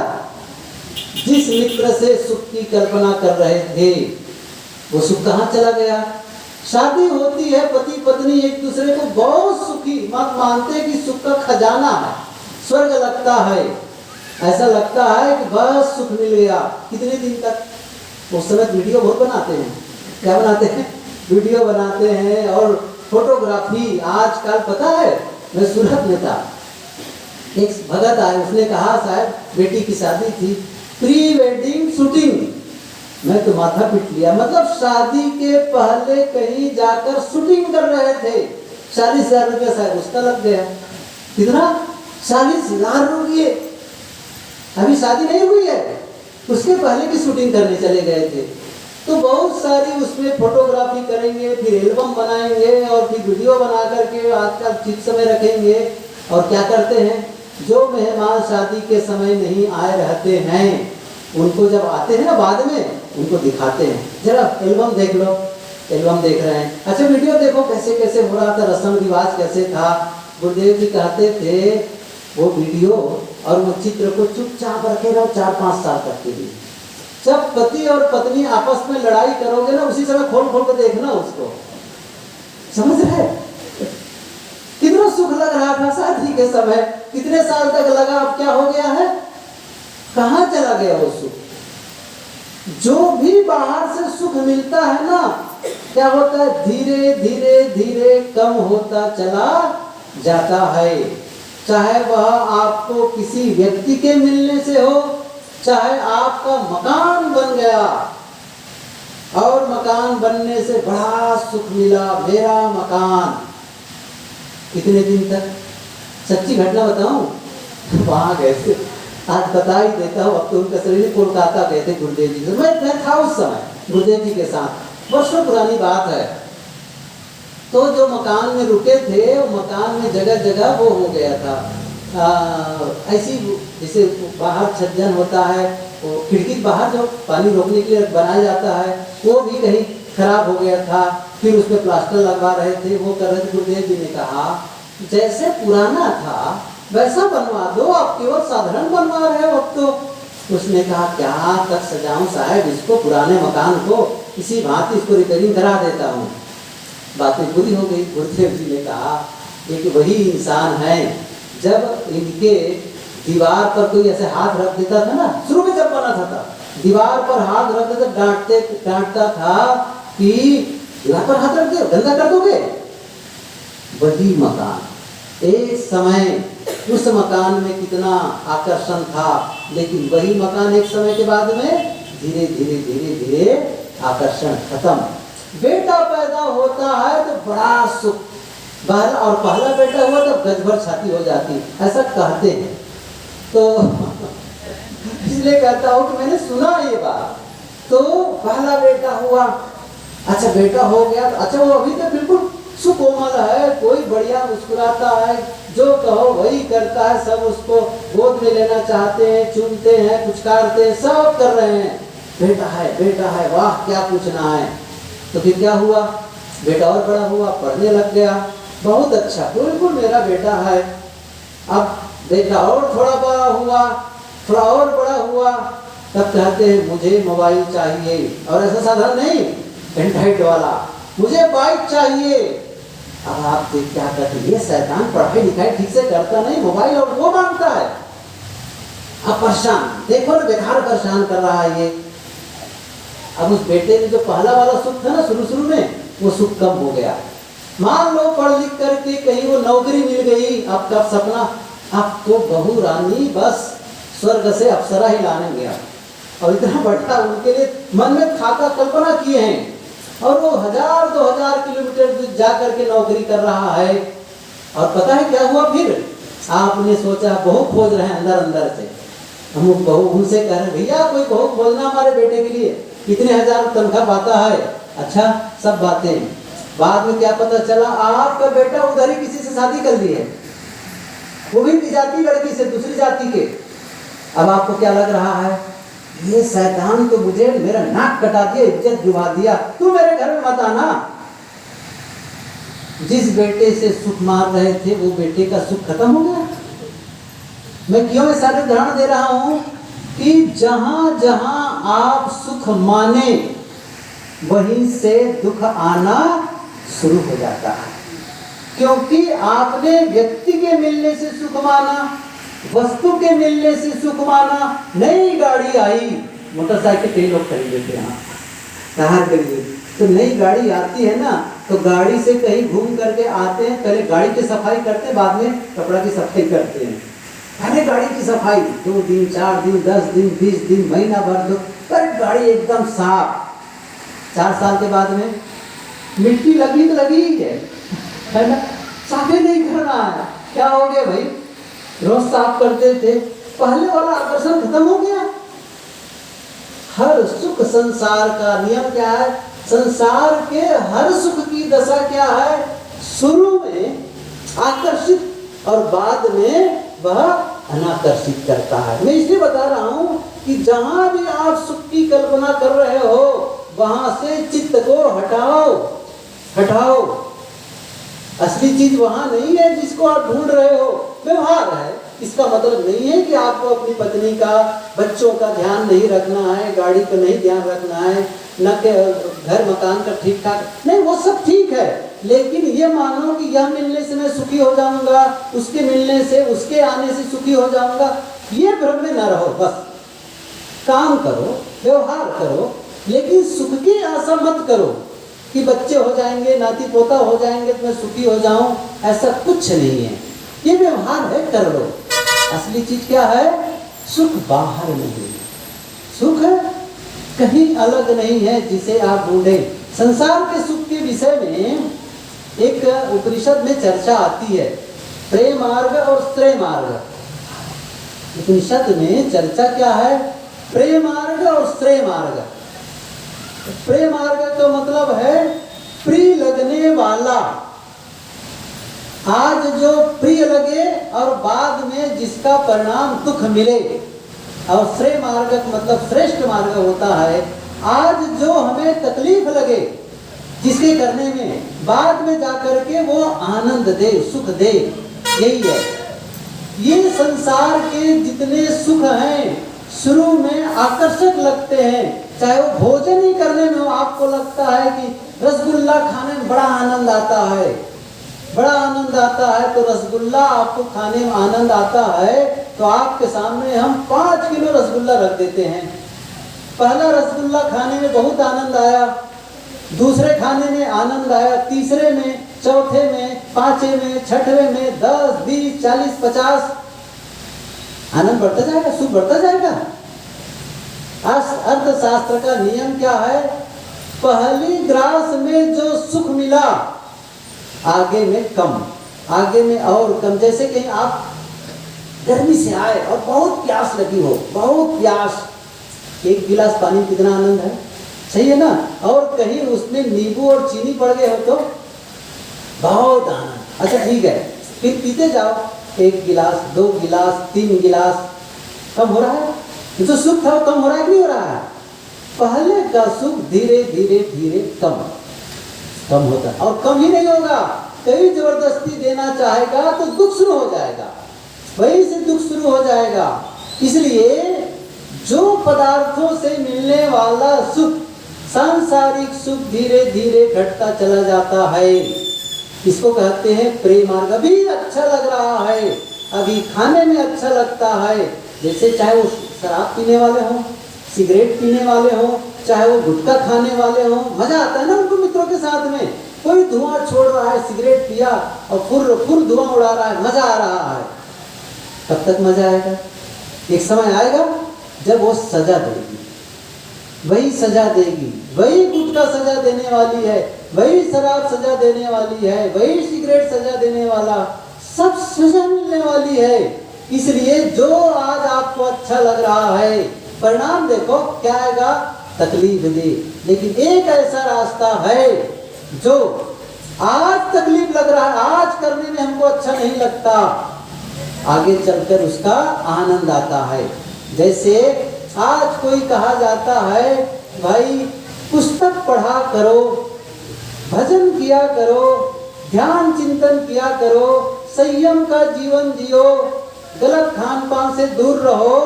जिस मित्र से सुख की कल्पना कर रहे थे वो सुख कहाँ चला गया। शादी होती है, पति पत्नी एक दूसरे को बहुत सुखी मत मानते कि सुख का खजाना है, स्वर्ग लगता है, ऐसा लगता है कि बस सुख मिल गया। कितने दिन तक उस समय वीडियो बहुत बनाते हैं, क्या बनाते हैं, वीडियो बनाते हैं और फोटोग्राफी। आजकल पता है, मैं सूरत में था, एक भगत आए, उसने कहा साहब बेटी की शादी थी, प्री वेडिंग शूटिंग। मैं तो माथा पीट लिया, मतलब शादी के पहले कहीं जाकर शूटिंग कर रहे थे। 40,000 रुपया साहब उसका लग गया। कितना? 40,000 रुपये। अभी शादी नहीं हुई है, उसके पहले की शूटिंग करने चले गए थे। तो बहुत सारी उसमें फोटोग्राफी करेंगे, फिर एल्बम बनाएंगे और फिर वीडियो बना करके आजकल चिप्स में रखेंगे। और क्या करते हैं, जो मेहमान शादी के समय नहीं आए रहते हैं, उनको जब आते हैं ना बाद में, उनको दिखाते हैं, जरा एल्बम देख लो, एल्बम देख रहे हैं, अच्छा वीडियो देखो कैसे कैसे हो रहा था, रस्म रिवाज कैसे था। गुरुदेव जी कहते थे वो वीडियो और वो चित्र को चुपचाप रखे रहो 4-5 साल तक के लिए। जब पति और पत्नी आपस में लड़ाई करोगे ना, उसी समय खोल खोल कर देखना उसको, समझ रहे। कितना सुख लग रहा था शादी के समय, कितने साल तक लगा, अब क्या हो गया है, कहाँ चला गया वो सुख। जो भी बाहर से सुख मिलता है ना, क्या होता है, धीरे धीरे धीरे कम होता चला जाता है। चाहे वह आपको किसी व्यक्ति के मिलने से हो, चाहे आपका मकान बन गया और मकान बनने से बड़ा सुख मिला, मेरा मकान। कितने दिन तक, सच्ची घटना बताऊं, वहां गए थे, आज बता ही देता हूँ। अब तो उनका शरीर कोलकाता गए थे गुरुदेव जी से, मैं था उस समय गुरुदेव जी के साथ, वर्षों पुरानी बात है। तो जो मकान में रुके थे, वो मकान में जगह जगह वो हो गया था, ऐसी जैसे बाहर छज्जन होता है, वो खिड़की बाहर जो पानी रोकने के लिए बनाया जाता है, वो भी कहीं खराब हो गया था। फिर उस पर प्लास्टर लगवा रहे थे, वो कर रहे थे। गुरुदेव जी ने कहा जैसे पुराना था वैसा बनवा दो, आप केवल साधारण बनवा रहे हो अब तो। उसने कहा क्या तक सजाऊं साहब इसको, पुराने मकान को, इसी भांति इसको रिपेयरिंग करा देता हूँ। बातें पूरी हो गई। गुरुदेव जी ने कहा एक वही इंसान है, जब इनके दीवार पर कोई ऐसे हाथ रख देता था ना, शुरू में जब बना था दीवार पर हाथ रख देते, डांटता था कि दीवार पर हाथ रख दो, गंदा कर दोगे। वही मकान एक समय, उस मकान में कितना आकर्षण था, लेकिन वही मकान एक समय के बाद में धीरे धीरे धीरे धीरे आकर्षण खत्म। बेटा पैदा होता है तो बड़ा सुख, और पहला बेटा हुआ तो गज भर छाती हो जाती, ऐसा कहते हैं। तो इसलिए कहता हूँ कि मैंने सुना ये बात। तो पहला बेटा हुआ, अच्छा बेटा हो गया, अच्छा वो अभी तो बिल्कुल सुकोमल है, कोई बढ़िया मुस्कुराता है, जो कहो वही करता है, सब उसको गोद में लेना चाहते हैं, चूमते हैं, पुचकारते हैं, सब कर रहे हैं। बेटा है, वाह क्या पूछना है। तो फिर क्या हुआ, बेटा और बड़ा हुआ, पढ़ने लग गया, बहुत अच्छा, बिल्कुल मेरा बेटा है। अब बेटा और थोड़ा बड़ा हुआ, थोड़ा और बड़ा हुआ, तब कहते हैं मुझे मोबाइल चाहिए, और ऐसा साधारण नहीं एंड्रॉइड वाला, मुझे बाइक चाहिए। अब आप क्या कहते हैं, ये शैतान पढ़ाई लिखाई ठीक से करता नहीं, मोबाइल और वो मांगता है। अब परेशान, देखो ना बेकार परेशान कर रहा है ये। अब उस बेटे में जो पहला वाला सुख था ना शुरू में, वो सुख कम हो गया। मान लो पढ़ लिख करके कहीं वो नौकरी मिल गई, आपका सपना, अब तो बहू रानी बस स्वर्ग से अप्सरा ही लाने गया, और इतना बड़ा उनके लिए मन में खाका कल्पना किए हैं, और वो 1000-2000 किलोमीटर जा करके नौकरी कर रहा है। और पता है क्या हुआ फिर, आपने सोचा बहू खोज रहे हैं अंदर अंदर से, हम बहू उनसे कह रहे भैया कोई बहू खोजना हमारे बेटे के लिए, कितने हजार तनख्वाह पाता है, अच्छा सब बातें। बाद में क्या पता चला आपका बेटा उधर ही किसी से शादी कर ली है, वो भी जाति लड़की से, दूसरी जाति के। अब आपको क्या लग रहा है, ये शैतान तो मुझे मेरा नाक कटा दिया, इज्जत डुबा दिया, तू मेरे घर में मत आना। जिस बेटे से सुख मार रहे थे वो बेटे का सुख खत्म हो गया। मैं क्यों ये सारे उदाहरण दे रहा हूं कि जहां जहां आप सुख माने वहीं से दुख आना शुरू हो जाता है, क्योंकि आपने व्यक्ति के मिलने से सुख माना, वस्तु के मिलने से सुख माना। नई गाड़ी आई, मोटरसाइकिल कई लोग खरीद लेते हैं, कार खरीदे, तो नई गाड़ी आती है ना, तो गाड़ी से कहीं घूम करके आते हैं, पहले गाड़ी की सफाई करते हैं, बाद में कपड़ा की सफाई करते हैं। पहले गाड़ी की सफाई 2 दिन 4 दिन 10 दिन 20 दिन महीना भर दो, पर गाड़ी एकदम साफ। 4 साल के बाद में मिट्टी लगी तो लगी ही है ना, साफे नहीं करना है। क्या हो गया भाई, रोज साफ करते थे, पहले वाला आकर्षण खत्म हो गया। हर सुख संसार का नियम क्या है, संसार के हर सुख की दशा क्या है, शुरू में आकर्षित और बाद में वह अनाकर्षित करता है। मैं इसलिए बता रहा हूं कि जहां भी आप सुख की कल्पना कर रहे हो वहां से चित्त को हटाओ। असली चीज वहां नहीं है जिसको आप ढूंढ रहे हो, व्यवहार है। इसका मतलब नहीं है कि आपको अपनी पत्नी का, बच्चों का ध्यान नहीं रखना है, गाड़ी का नहीं ध्यान रखना है, न के घर मकान का ठीक ठाक नहीं, वो सब ठीक है, लेकिन ये मानो कि यह मिलने से मैं सुखी हो जाऊंगा, उसके मिलने से, उसके आने से सुखी हो जाऊंगा, ये भ्रम में न रहो। बस काम करो, व्यवहार करो, लेकिन सुख की आशा मत करो कि बच्चे हो जाएंगे, नाती पोता हो जाएंगे तो मैं सुखी हो जाऊं, ऐसा कुछ नहीं है। ये व्यवहार है, कर लो। असली चीज क्या है, सुख बाहर नहीं, सुख कहीं अलग नहीं है जिसे आप ढूंढे। संसार के सुख के विषय में एक उपनिषद में चर्चा आती है, प्रेम मार्ग और श्रेय मार्ग। उपनिषद में चर्चा क्या है, प्रेम मार्ग और श्रेय मार्ग। प्रेम मार्ग का मतलब है प्रिय लगने वाला, आज जो प्रिय लगे और बाद में जिसका परिणाम दुख मिले। और श्रेय मार्ग का मतलब श्रेष्ठ मार्ग होता है, आज जो हमें तकलीफ लगे जिसके करने में, बाद में जाकर के वो आनंद दे, सुख दे, यही है। ये संसार के जितने सुख हैं शुरू में आकर्षक लगते हैं, चाहे वो भोजन ही करने में आपको लगता है कि रसगुल्ला खाने में बड़ा आनंद आता है, बड़ा आनंद आता है, तो रसगुल्ला आपको खाने में आनंद आता है, तो आपके सामने हम 5 किलो रसगुल्ला रख देते हैं। पहला रसगुल्ला खाने में बहुत आनंद आया, दूसरे खाने में आनंद आया, तीसरे में, चौथे में, पांचवें में, छठवें में, 10, 20, 40, 50 आनंद बढ़ता जाएगा, सुख बढ़ता जाएगा। अर्थशास्त्र का नियम क्या है? पहली ग्रास में जो सुख मिला आगे में कम, आगे में और कम। जैसे कहीं आप गर्मी से आए और बहुत प्यास लगी हो, बहुत प्यास, एक गिलास पानी कितना आनंद है, सही है ना? और कहीं उसमें नींबू और चीनी पड़ गए हो तो बहुत आनंद। अच्छा ठीक है, फिर पीते जाओ, 1 गिलास, 2 गिलास, 3 गिलास, कम हो रहा है? जो सुख था वो कम हो रहा है कि नहीं हो रहा है? पहले का सुख धीरे धीरे धीरे कम होता है, और कम ही नहीं होगा, कहीं जबरदस्ती देना चाहेगा तो दुख शुरू हो जाएगा, वहीं से दुख शुरू हो जाएगा। इसलिए जो पदार्थों से मिलने वाला सुख, सांसारिक सुख धीरे धीरे घटता चला जाता है, इसको कहते हैं प्रेम मार्ग। अभी अच्छा लग रहा है, अभी खाने में अच्छा लगता है, जैसे चाहे वो शराब पीने वाले हों, सिगरेट पीने वाले हों, चाहे वो गुटखा खाने वाले हों, मजा आता है ना उनको मित्रों के साथ में। कोई धुआं छोड़ रहा है, सिगरेट पिया और फुर धुआं उड़ा रहा है, मजा आ रहा है। कब तक मजा आएगा? एक समय आएगा जब वो सजा देगी, वही सजा देगी, वही गुटखा सजा देने वाली है, वही शराब सजा देने वाली है, वही सिगरेट सजा देने वाला, सब सजा मिलने वाली है। इसलिए जो आज आपको अच्छा लग रहा है, परिणाम देखो क्या आएगा? तकलीफ दे। लेकिन एक ऐसा रास्ता है जो आज तकलीफ लग रहा है, आज करने में हमको अच्छा नहीं लगता, आगे चलकर उसका आनंद आता है। जैसे आज कोई कहा जाता है भाई पुस्तक पढ़ा करो, भजन किया करो, ध्यान चिंतन किया करो, संयम का जीवन जियो, गलत खान पान से दूर रहो,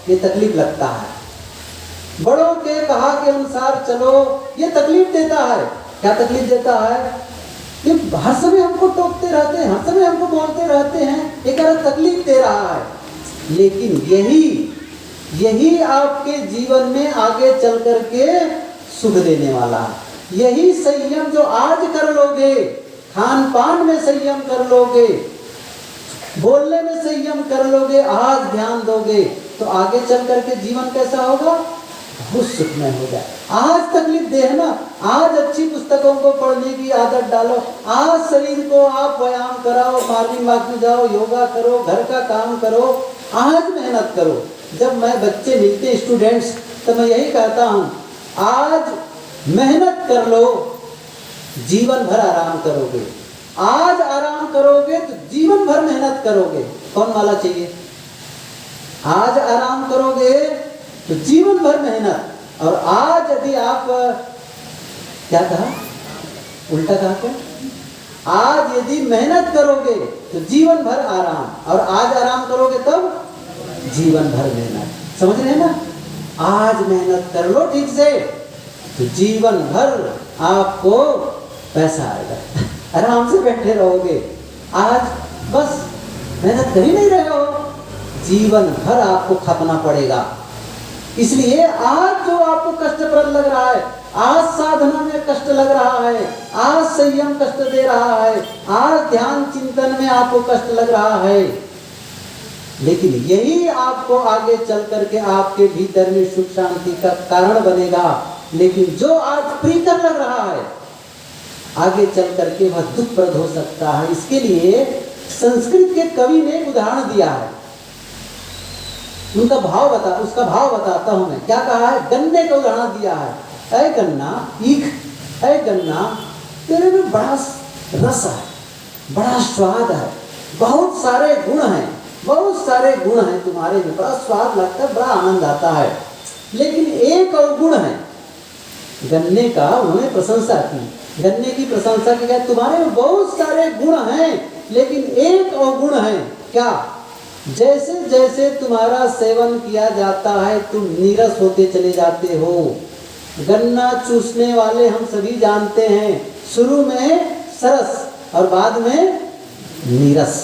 ये तकलीफ लगता है। बड़ों के कहा के अनुसार चलो, ये तकलीफ देता है। क्या तकलीफ देता है? ये हर समय हमको टोकते रहते हैं, हर समय हमको बोलते रहते हैं, एक अलग तकलीफ दे रहा है। लेकिन यही आपके जीवन में आगे चल करके सुख देने वाला है। यही संयम जो आज कर लोगे, खान पान में संयम कर लोगे, बोलने में संयम कर लोगे, आज ध्यान दोगे, तो आगे चल करके जीवन कैसा होगा? बहुत सुखमय हो जाए। आज तकलीफ दे है ना, आज अच्छी पुस्तकों को पढ़ने की आदत डालो, आज शरीर को आप व्यायाम कराओ, मॉर्निंग वॉक में जाओ, योगा करो, घर का काम करो, आज मेहनत करो। जब मैं बच्चे मिलते स्टूडेंट्स तो मैं यही कहता हूँ, आज मेहनत कर लो, जीवन भर आराम करोगे। आज आराम करोगे तो जीवन भर मेहनत करोगे। कौन वाला चाहिए? आज आराम करोगे तो जीवन भर मेहनत, और आज यदि आप क्या कहा, उल्टा कहा क्या? आज यदि मेहनत करोगे तो जीवन भर आराम, और आज आराम करोगे तब जीवन भर मेहनत। समझ रहे हैं ना? आज मेहनत कर लो ठीक से तो जीवन भर आपको पैसा आएगा, आराम से बैठे रहोगे। आज बस मेहनत कर ही नहीं रहे हो, जीवन भर आपको खपना पड़ेगा। इसलिए आज जो आपको कष्टप्रद लग रहा है, आज साधना में कष्ट लग रहा है, आज संयम कष्ट दे रहा है, आज ध्यान चिंतन में आपको कष्ट लग रहा है, लेकिन यही आपको आगे चल करके आपके भीतर में सुख शांति का कारण बनेगा। लेकिन जो आज प्रीतर लग रहा है, आगे चल करके वह दुखप्रद हो सकता है। इसके लिए संस्कृत के कवि ने एक उदाहरण दिया है, उसका भाव बताता हूं मैं। क्या कहा है? गन्ने का उदाहरण दिया है। ऐ गन्ना, ईख, ऐ गन्ना, तेरे में बड़ा रस है, बड़ा स्वाद है, बहुत सारे गुण हैं, बहुत सारे गुण हैं तुम्हारे में, बड़ा स्वाद लगता है, बड़ा आनंद आता है, लेकिन एक अवगुण है। गन्ने का उन्होंने प्रशंसा की, गन्ने की प्रशंसा की, तुम्हारे में बहुत सारे गुण हैं लेकिन एक अवगुण है। क्या? जैसे जैसे तुम्हारा सेवन किया जाता है तुम नीरस होते चले जाते हो। गन्ना चूसने वाले हम सभी जानते हैं, शुरू में सरस और बाद में नीरस,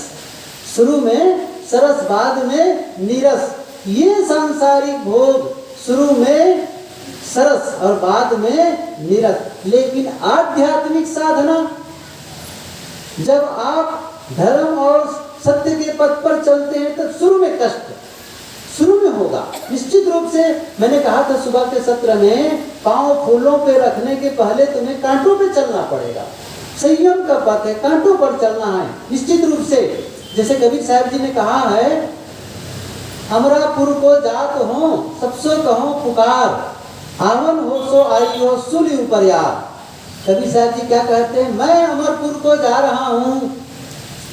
शुरू में सरस बाद में नीरस। ये सांसारिक भोग शुरू में सरस और बाद में नीरस। लेकिन आध्यात्मिक साधना, जब आप धर्म और सत्य के पथ पर चलते हैं तब शुरू में कष्ट शुरू में होगा निश्चित रूप से। मैंने कहा था सुबह के सत्र में, पांव फूलों पे रखने के पहले तुम्हें कांटों पे चलना पड़ेगा। संयम का पथ है, कांटों पर चलना है निश्चित रूप से। जैसे कबीर साहब जी ने कहा है, अमरापुर को जात हो सबसो कहो पुकार, आवन हो सो आई हो सुली ऊपर यार। कबीर साहब जी क्या कहते हैं, मैं अमरपुर को जा रहा हूँ,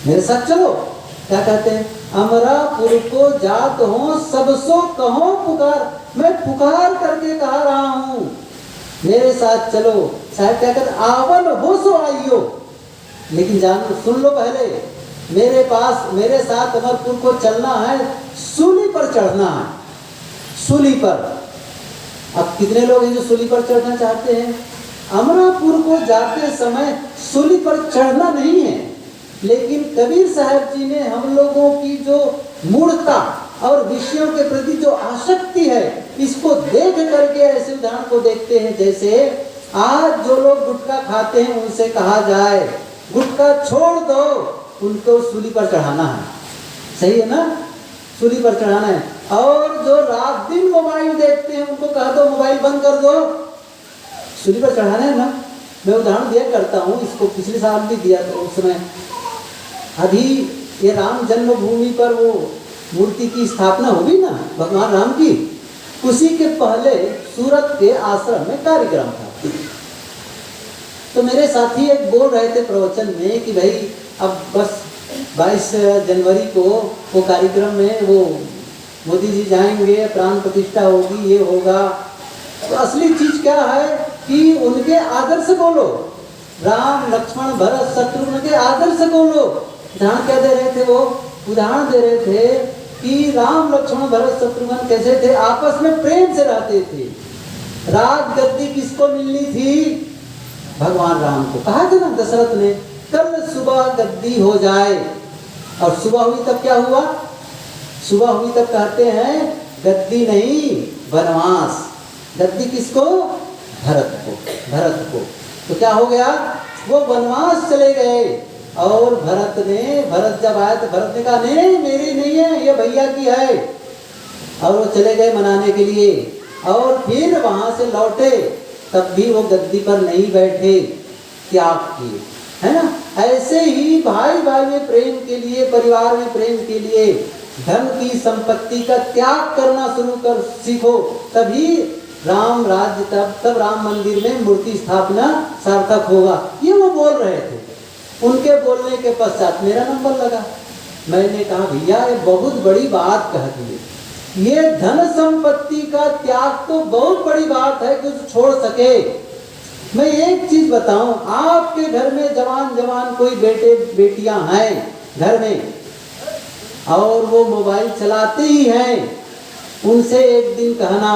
मेरे साथ चलो। क्या कहते हैं, अमरापुर को जात हो सबसो कहो पुकार, मैं पुकार करके कहा रहा हूँ मेरे साथ चलो। साहब क्या कहते, आवन हो सो आइयो। लेकिन जानो, सुन लो पहले, मेरे साथ अमरपुर को चलना है, सूली पर चढ़ना है, सूली पर। अब कितने लोग हैं जो सूली पर चढ़ना चाहते हैं? अमरापुर को जाते समय सूली पर चढ़ना नहीं है। लेकिन कबीर साहब जी ने हम लोगों की जो मूढ़ता और विषयों के प्रति जो आसक्ति है, इसको देख करके ऐसे उदाहरण को देखते हैं। जैसे आज जो लोग गुटखा खाते हैं उनसे कहा जाए गुटखा छोड़ दो, उनको सूली पर चढ़ाना है, सही है ना, सूली पर चढ़ाना है। और जो रात दिन मोबाइल देखते हैं उनको कहा दो मोबाइल बंद कर दो, सूली पर चढ़ाना है ना। मैं उदाहरण दिया करता हूँ, इसको पिछले साल भी दिया था उस समय। अभी ये राम जन्मभूमि पर वो मूर्ति की स्थापना होगी ना भगवान राम की, उसी के पहले सूरत के आश्रम में कार्यक्रम था। तो मेरे साथी एक बोल रहे थे प्रवचन में कि भाई अब बस 22 जनवरी को वो कार्यक्रम में वो मोदी जी जाएंगे, प्राण प्रतिष्ठा होगी, ये होगा। तो असली चीज क्या है कि उनके आदर्श बोलो, राम लक्ष्मण भरत शत्रुघ्न के आदर्श बोलो। उदाहरण क्या दे रहे थे वो? उदाहरण दे रहे थे कि राम लक्ष्मण भरत शत्रुघ्न कैसे थे, आपस में प्रेम से रहते थे। राज गद्दी किसको मिलनी थी? भगवान राम को। कहा था ना दशरथ ने, कल सुबह गद्दी हो जाए। और सुबह हुई तब क्या हुआ? सुबह हुई तब कहते हैं गद्दी नहीं वनवास। गद्दी किसको? भरत को, भरत को। तो क्या हो गया? वो वनवास चले गए। और भरत जब आया तो भरत ने कहा नहीं मेरी नहीं है, ये भैया की है। और वो चले गए मनाने के लिए। और फिर वहां से लौटे तब भी वो गद्दी पर नहीं बैठे, त्याग किए, है ना। ऐसे ही भाई भाई में प्रेम के लिए, परिवार में प्रेम के लिए धन की संपत्ति का त्याग करना शुरू कर सीखो, तभी राम राज्य तब राम मंदिर में मूर्ति स्थापना सार्थक होगा। ये वो बोल रहे थे। उनके बोलने के पश्चात मेरा नंबर लगा। मैंने कहा भैया ये बहुत बड़ी बात कह दी। ये धन संपत्ति का त्याग तो बहुत बड़ी बात है कि उसे छोड़ सके। मैं एक चीज बताऊं, आपके घर में जवान जवान कोई बेटे बेटियां हैं घर में और वो मोबाइल चलाते ही हैं, उनसे एक दिन कहना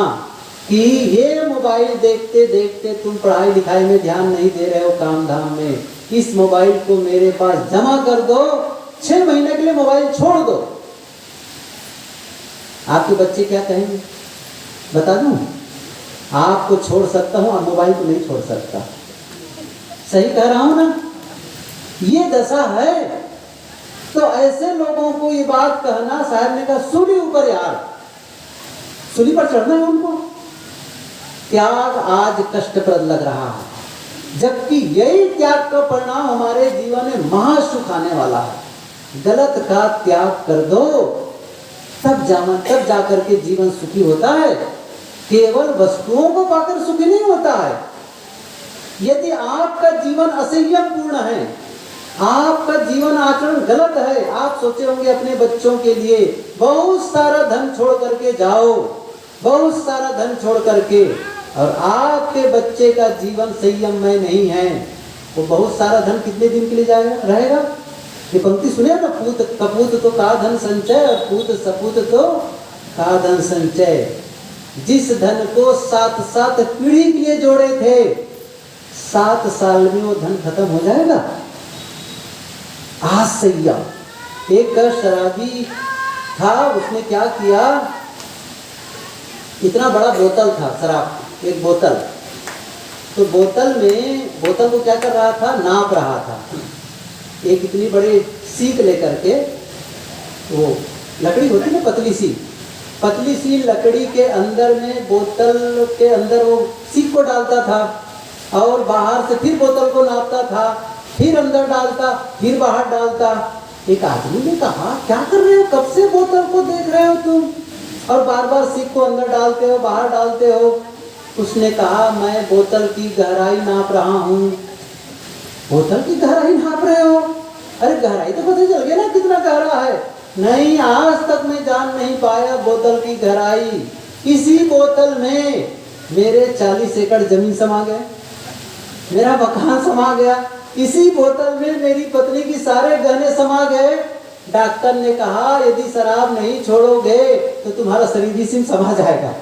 कि ये मोबाइल देखते देखते तुम पढ़ाई लिखाई में ध्यान नहीं दे रहे हो, काम धाम में, इस मोबाइल को मेरे पास जमा कर दो, 6 महीने के लिए मोबाइल छोड़ दो। आपके बच्चे क्या कहेंगे बता दूं? आपको छोड़ सकता हूं और मोबाइल को नहीं छोड़ सकता। सही कह रहा हूं ना? ये दशा है। तो ऐसे लोगों को ये बात कहना, साहब ने कहा सूली ऊपर यार, सूली पर चढ़ना है उनको। त्याग आज कष्टप्रद लग रहा है, जबकि यही त्याग का परिणाम हमारे जीवन में महासुख आने वाला है। गलत का त्याग कर दो, तब जाकर के जीवन सुखी होता है। केवल वस्तुओं को पाकर सुखी नहीं होता है। यदि आपका जीवन असंयम पूर्ण है, आपका जीवन आचरण गलत है, आप सोचे होंगे अपने बच्चों के लिए बहुत सारा धन छोड़ करके जाओ, बहुत सारा धन छोड़ करके, और आपके बच्चे का जीवन संयम में नहीं है, वो बहुत सारा धन कितने दिन के लिए जाएगा रहेगा? ये पंक्ति सुने ना, पूत कपूत तो का धन संचय और पूत सपूत तो का धन संचय। जिस धन को 7 पीढ़ी के लिए जोड़े थे, 7 साल में वो धन खत्म हो जाएगा। आज संयम। एक शराबी था, उसने क्या किया, इतना बड़ा बोतल था शराब, एक बोतल, तो बोतल को क्या कर रहा था, नाप रहा था। एक इतनी बड़ी सीख लेकर के, वो लकड़ी होती ना पतली सी लकड़ी के अंदर में, बोतल के अंदर वो सीख को डालता था और बाहर से फिर बोतल को नापता था, फिर अंदर डालता, फिर बाहर डालता। एक आदमी ने कहा, क्या कर रहे हो, कब से बोतल को देख रहे हो तुम और बार बार सीख को अंदर डालते हो, बाहर डालते हो। उसने कहा, मैं बोतल की गहराई नाप रहा हूँ। बोतल की गहराई नाप रहे हो? अरे गहराई तो पता चल गया ना कितना गहरा है। नहीं, आज तक मैं जान नहीं पाया बोतल की गहराई। इसी बोतल में मेरे 40 एकड़ जमीन समा गए, मेरा मकान समा गया। इसी बोतल में मेरी पत्नी की सारे गहने समा गए। डॉक्टर ने कहा, यदि शराब नहीं छोड़ोगे तो तुम्हारा शरीर भी सिम समा जाएगा।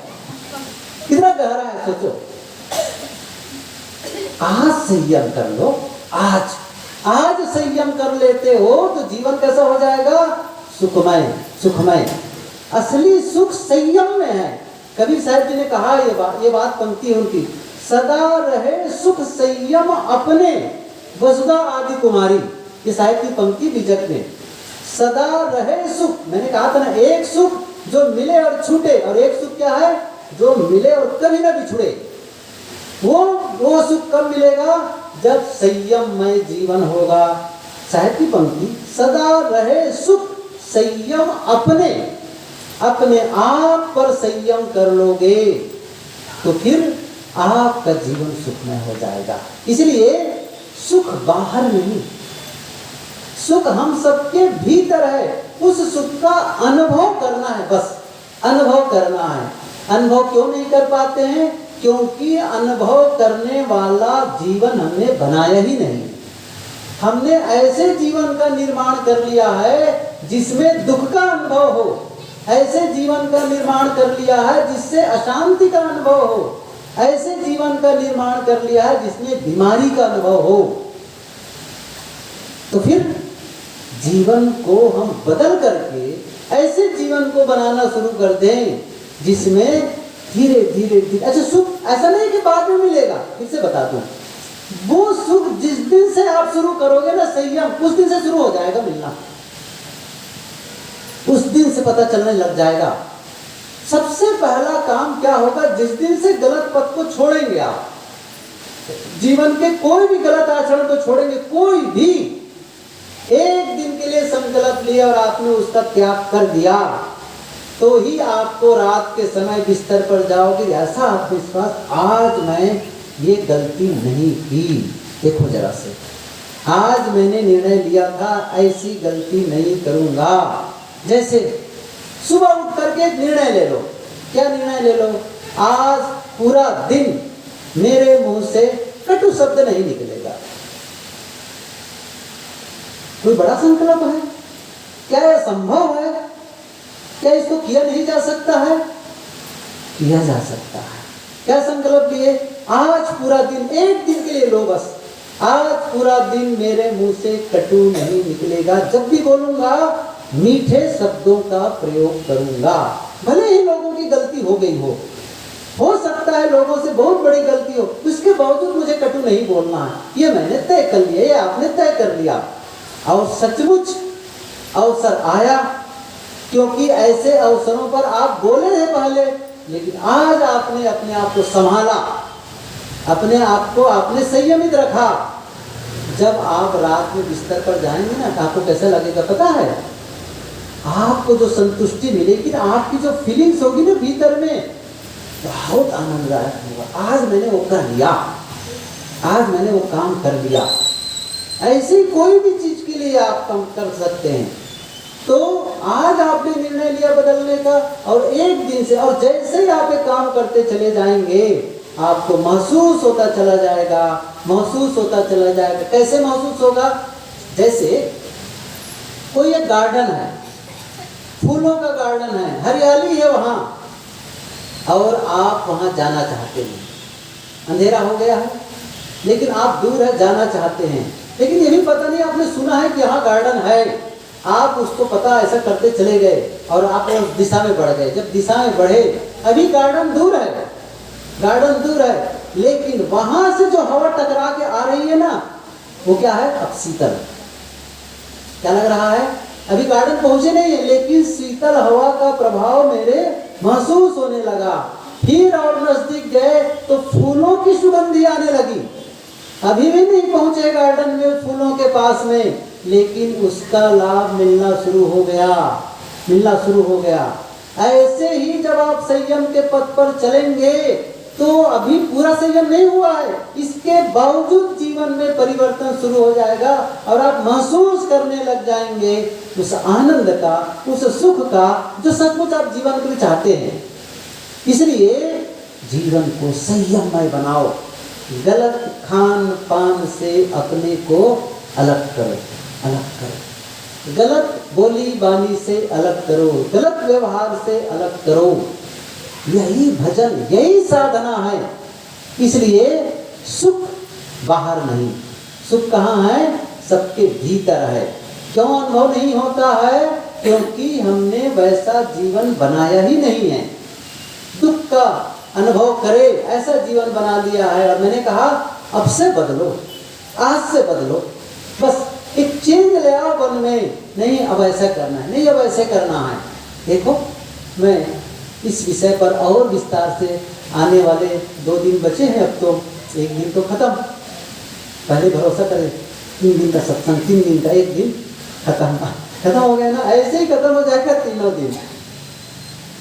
कितना गहरा है सोचो। आज संयम कर लो, आज संयम कर लेते हो तो जीवन कैसा हो जाएगा, सुखमय। असली सुख संयम में है। कबीर साहब जी ने कहा, ये बात पंक्ति है उनकी, सदा रहे सुख संयम अपने वसुधा आदि कुमारी। ये साहिब की पंक्ति बीजक में, सदा रहे सुख। मैंने कहा था ना, एक सुख जो मिले और छूटे, और एक सुख क्या है, जो मिले और कभी ना बिछुड़े। वो सुख कब मिलेगा, जब संयममय जीवन होगा। साहिब की पंक्ति, सदा रहे सुख संयम अपने आप पर संयम कर लोगे तो फिर आपका जीवन सुखमय हो जाएगा। इसलिए सुख बाहर नहीं, सुख हम सबके भीतर है। उस सुख का अनुभव करना है, बस अनुभव करना है। अनुभव क्यों नहीं कर पाते हैं, क्योंकि अनुभव करने वाला जीवन हमने बनाया ही नहीं। हमने ऐसे जीवन का निर्माण कर लिया है जिसमें दुख का अनुभव हो, ऐसे जीवन का निर्माण कर लिया है जिससे अशांति का अनुभव हो, ऐसे जीवन का निर्माण कर लिया है जिसमें बीमारी का अनुभव हो। तो फिर जीवन को हम बदल करके ऐसे जीवन को बनाना शुरू कर दें जिसमें धीरे धीरे, अच्छा सुख ऐसा नहीं कि बाद में मिलेगा, फिर से बता दूं, वो सुख जिस दिन से आप शुरू करोगे ना संयम, उस दिन से शुरू हो जाएगा मिलना, उस दिन से पता चलने लग जाएगा। सबसे पहला काम क्या होगा, जिस दिन से गलत पथ को छोड़ेंगे आप, जीवन के कोई भी गलत आचरण को छोड़ेंगे, कोई भी एक दिन के लिए संकल्प लिया और आपने उसका त्याग कर दिया, तो ही आपको रात के समय बिस्तर पर जाओगे ऐसा आत्मविश्वास, आज मैं ये गलती नहीं की। देखो जरा से, आज मैंने निर्णय लिया था ऐसी गलती नहीं करूंगा। जैसे सुबह उठ करके निर्णय ले लो, क्या निर्णय ले लो, आज पूरा दिन मेरे मुंह से कटु शब्द नहीं निकलेगा। कोई बड़ा संकल्प है क्या, यह संभव है क्या, इसको किया नहीं जा सकता है, किया जा सकता है। क्या संकल्प लिए, आज पूरा दिन, एक दिन के लिए लो बस, आज पूरा दिन मेरे मुंह से कटु नहीं निकलेगा, जब भी बोलूंगा मीठे शब्दों का प्रयोग करूंगा। भले ही लोगों की गलती हो गई हो सकता है लोगों से बहुत बड़ी गलती हो, उसके बावजूद मुझे कटु नहीं बोलना है, ये मैंने तय कर लिया, ये आपने तय कर लिया। और सचमुच अवसर आया, क्योंकि ऐसे अवसरों पर आप बोले हैं पहले, लेकिन आज आपने अपने आप को संभाला, अपने आप को आपने संयमित रखा। जब आप रात में बिस्तर पर जाएंगे ना, आपको कैसा लगेगा पता है, आपको जो संतुष्टि मिलेगी ना, आपकी जो फीलिंग्स होगी ना भीतर में, बहुत आनंददायक होगा। आज मैंने वो कर लिया, आज मैंने वो काम कर लिया। ऐसी कोई भी चीज के लिए आप काम कर सकते हैं। तो आज आपने निर्णय लिया बदलने का, और एक दिन से, और जैसे ही आप एक काम करते चले जाएंगे, आपको महसूस होता चला जाएगा, महसूस होता चला जाएगा। कैसे महसूस होगा, जैसे कोई एक गार्डन है, फूलों का गार्डन है, हरियाली है वहाँ, और आप वहाँ जाना चाहते हैं। अंधेरा हो गया है लेकिन आप दूर है, जाना चाहते हैं, लेकिन ये भी पता नहीं, आपने सुना है कि यहाँ गार्डन है, आप उसको पता ऐसा करते चले गए और आप उस दिशा में बढ़ गए। जब दिशा में बढ़े, अभी गार्डन दूर है, गार्डन दूर है, लेकिन वहां से जो हवा टकरा के आ रही है ना, वो क्या है? अब शीतल। क्या लग रहा है? अभी गार्डन पहुंचे नहीं है, लेकिन शीतल हवा का प्रभाव मेरे महसूस होने लगा। फिर और नजदीक गए तो फूलों की सुगंधी आने लगी। अभी भी नहीं पहुंचे गार्डन में, फूलों के पास में, लेकिन उसका लाभ मिलना शुरू हो गया, मिलना शुरू हो गया। ऐसे ही जब आप संयम के पथ पर चलेंगे तो अभी पूरा संयम नहीं हुआ है, इसके बावजूद जीवन में परिवर्तन शुरू हो जाएगा और आप महसूस करने लग जाएंगे उस आनंद का, उस सुख का जो सचमुच आप जीवन के लिए चाहते हैं। इसलिए जीवन को संयममय बनाओ, गलत खान पान से अपने को अलग करो, अलग करो, गलत बोली बानी से अलग करो, गलत व्यवहार से अलग करो। यही भजन, यही साधना है। इसलिए सुख बाहर नहीं, सुख कहाँ है? सबके भीतर है। क्यों अनुभव नहीं होता है? क्योंकि हमने वैसा जीवन बनाया ही नहीं है। दुख का अनुभव करे ऐसा जीवन बना लिया है। और मैंने कहा अब से बदलो, आज से बदलो, बस एक चेंज ले आओ मन में। नहीं अब ऐसा करना है, नहीं अब ऐसे करना है। देखो मैं इस विषय पर और विस्तार से आने वाले 2 दिन बचे हैं, अब तो 1 दिन तो खत्म। पहले भरोसा करें 3 दिन का सत्संग, 3 दिन का 1 दिन खत्म हो गया ना, ऐसे ही खत्म हो जाएगा 3 दिन।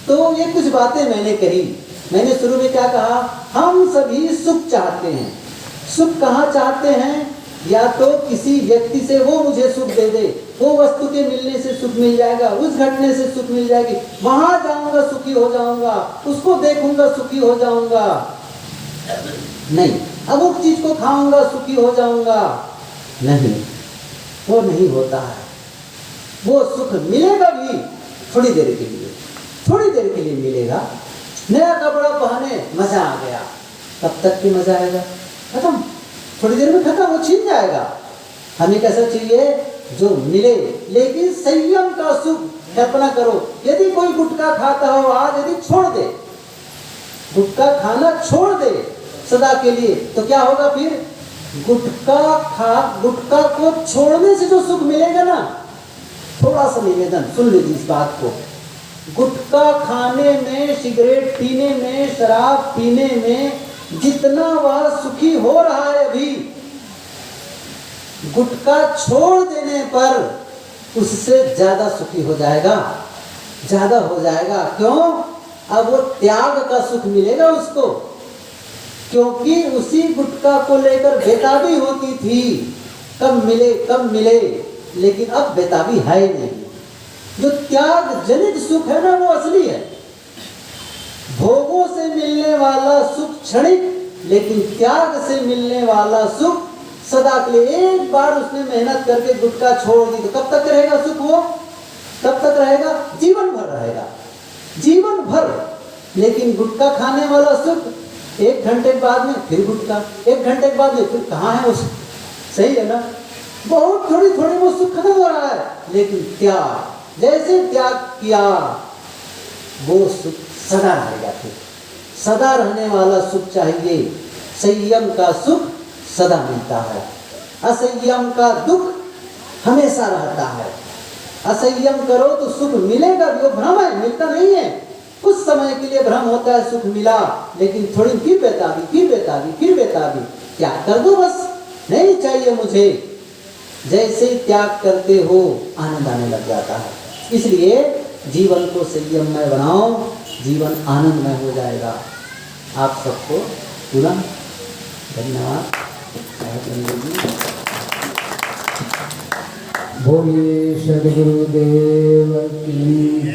तो ये कुछ बातें मैंने कही। मैंने शुरू में क्या कहा? हम सभी सुख चाहते हैं। सुख कहाँ चाहते हैं? या तो किसी व्यक्ति से वो मुझे सुख दे दे, वो वस्तु के मिलने से सुख मिल जाएगा, उस घटने से सुख मिल जाएगी, वहां जाऊंगा सुखी हो जाऊंगा, उसको देखूंगा सुखी हो जाऊंगा। नहीं, अब उस चीज को खाऊंगा सुखी हो जाऊंगा। नहीं, वो नहीं होता है। वो सुख मिलेगा भी थोड़ी देर के लिए, थोड़ी देर के लिए मिलेगा। नया कपड़ा पहने, मजा आ गया, तब तक की मजा आएगा, खत्म, थोड़ी देर में खत्म, वो छिन जाएगा। हमें कैसा चाहिए? जो मिले, लेकिन संयम का सुख कल्पना करो। यदि कोई गुटखा खाता हो आज, यदि छोड़ दे, गुटखा खाना छोड़ दे सदा के लिए, तो क्या होगा फिर? गुटखा को छोड़ने से जो सुख मिलेगा ना, थोड़ा सा निवेदन सुन लीजिए इस बात को। गुटखा खाने में, सिगरेट पीने में, शराब पीने में जितना वह सुखी हो रहा है, अभी गुटखा छोड़ देने पर उससे ज्यादा सुखी हो जाएगा, ज्यादा हो जाएगा। क्यों? अब वो त्याग का सुख मिलेगा उसको, क्योंकि उसी गुटखा को लेकर बेताबी होती थी, कब मिले कब मिले, लेकिन अब बेताबी है ही नहीं। जो त्याग जनित सुख है ना, वो असली है। भोगों से मिलने वाला सुख क्षणिक, लेकिन त्याग से मिलने वाला सुख सदा के लिए। एक बार उसने मेहनत करके गुटखा छोड़ दी तो कब तक रहेगा सुख? वो कब तक रहेगा? जीवन भर रहेगा, जीवन भर। लेकिन गुटखा खाने वाला सुख 1 घंटे के बाद में फिर गुटखा, 1 घंटे के बाद में फिर कहाँ है वो सुख? सही है ना? बहुत थोड़ी थोड़ी वो सुख खत्म हो रहा है। लेकिन त्याग, जैसे त्याग किया वो सुख सदा रहेगा। फिर सदा रहने वाला सुख चाहिए। संयम का सुख सदा मिलता है, असंयम का दुख हमेशा रहता है। असंयम करो तो सुख मिलेगा, वो भ्रम है, मिलता नहीं है। कुछ समय के लिए भ्रम होता है, सुख मिला, लेकिन थोड़ी फिर बेताबी, फिर बेताबी, फिर बेताबी। त्याग कर दो, बस नहीं चाहिए मुझे। जैसे ही त्याग करते हो आनंद आने लग जाता है। इसलिए जीवन को संयममय बनाओ, जीवन आनंदमय हो जाएगा। आप सबको पुनः धन्यवाद। बोलिए सद्गुरुदेव की।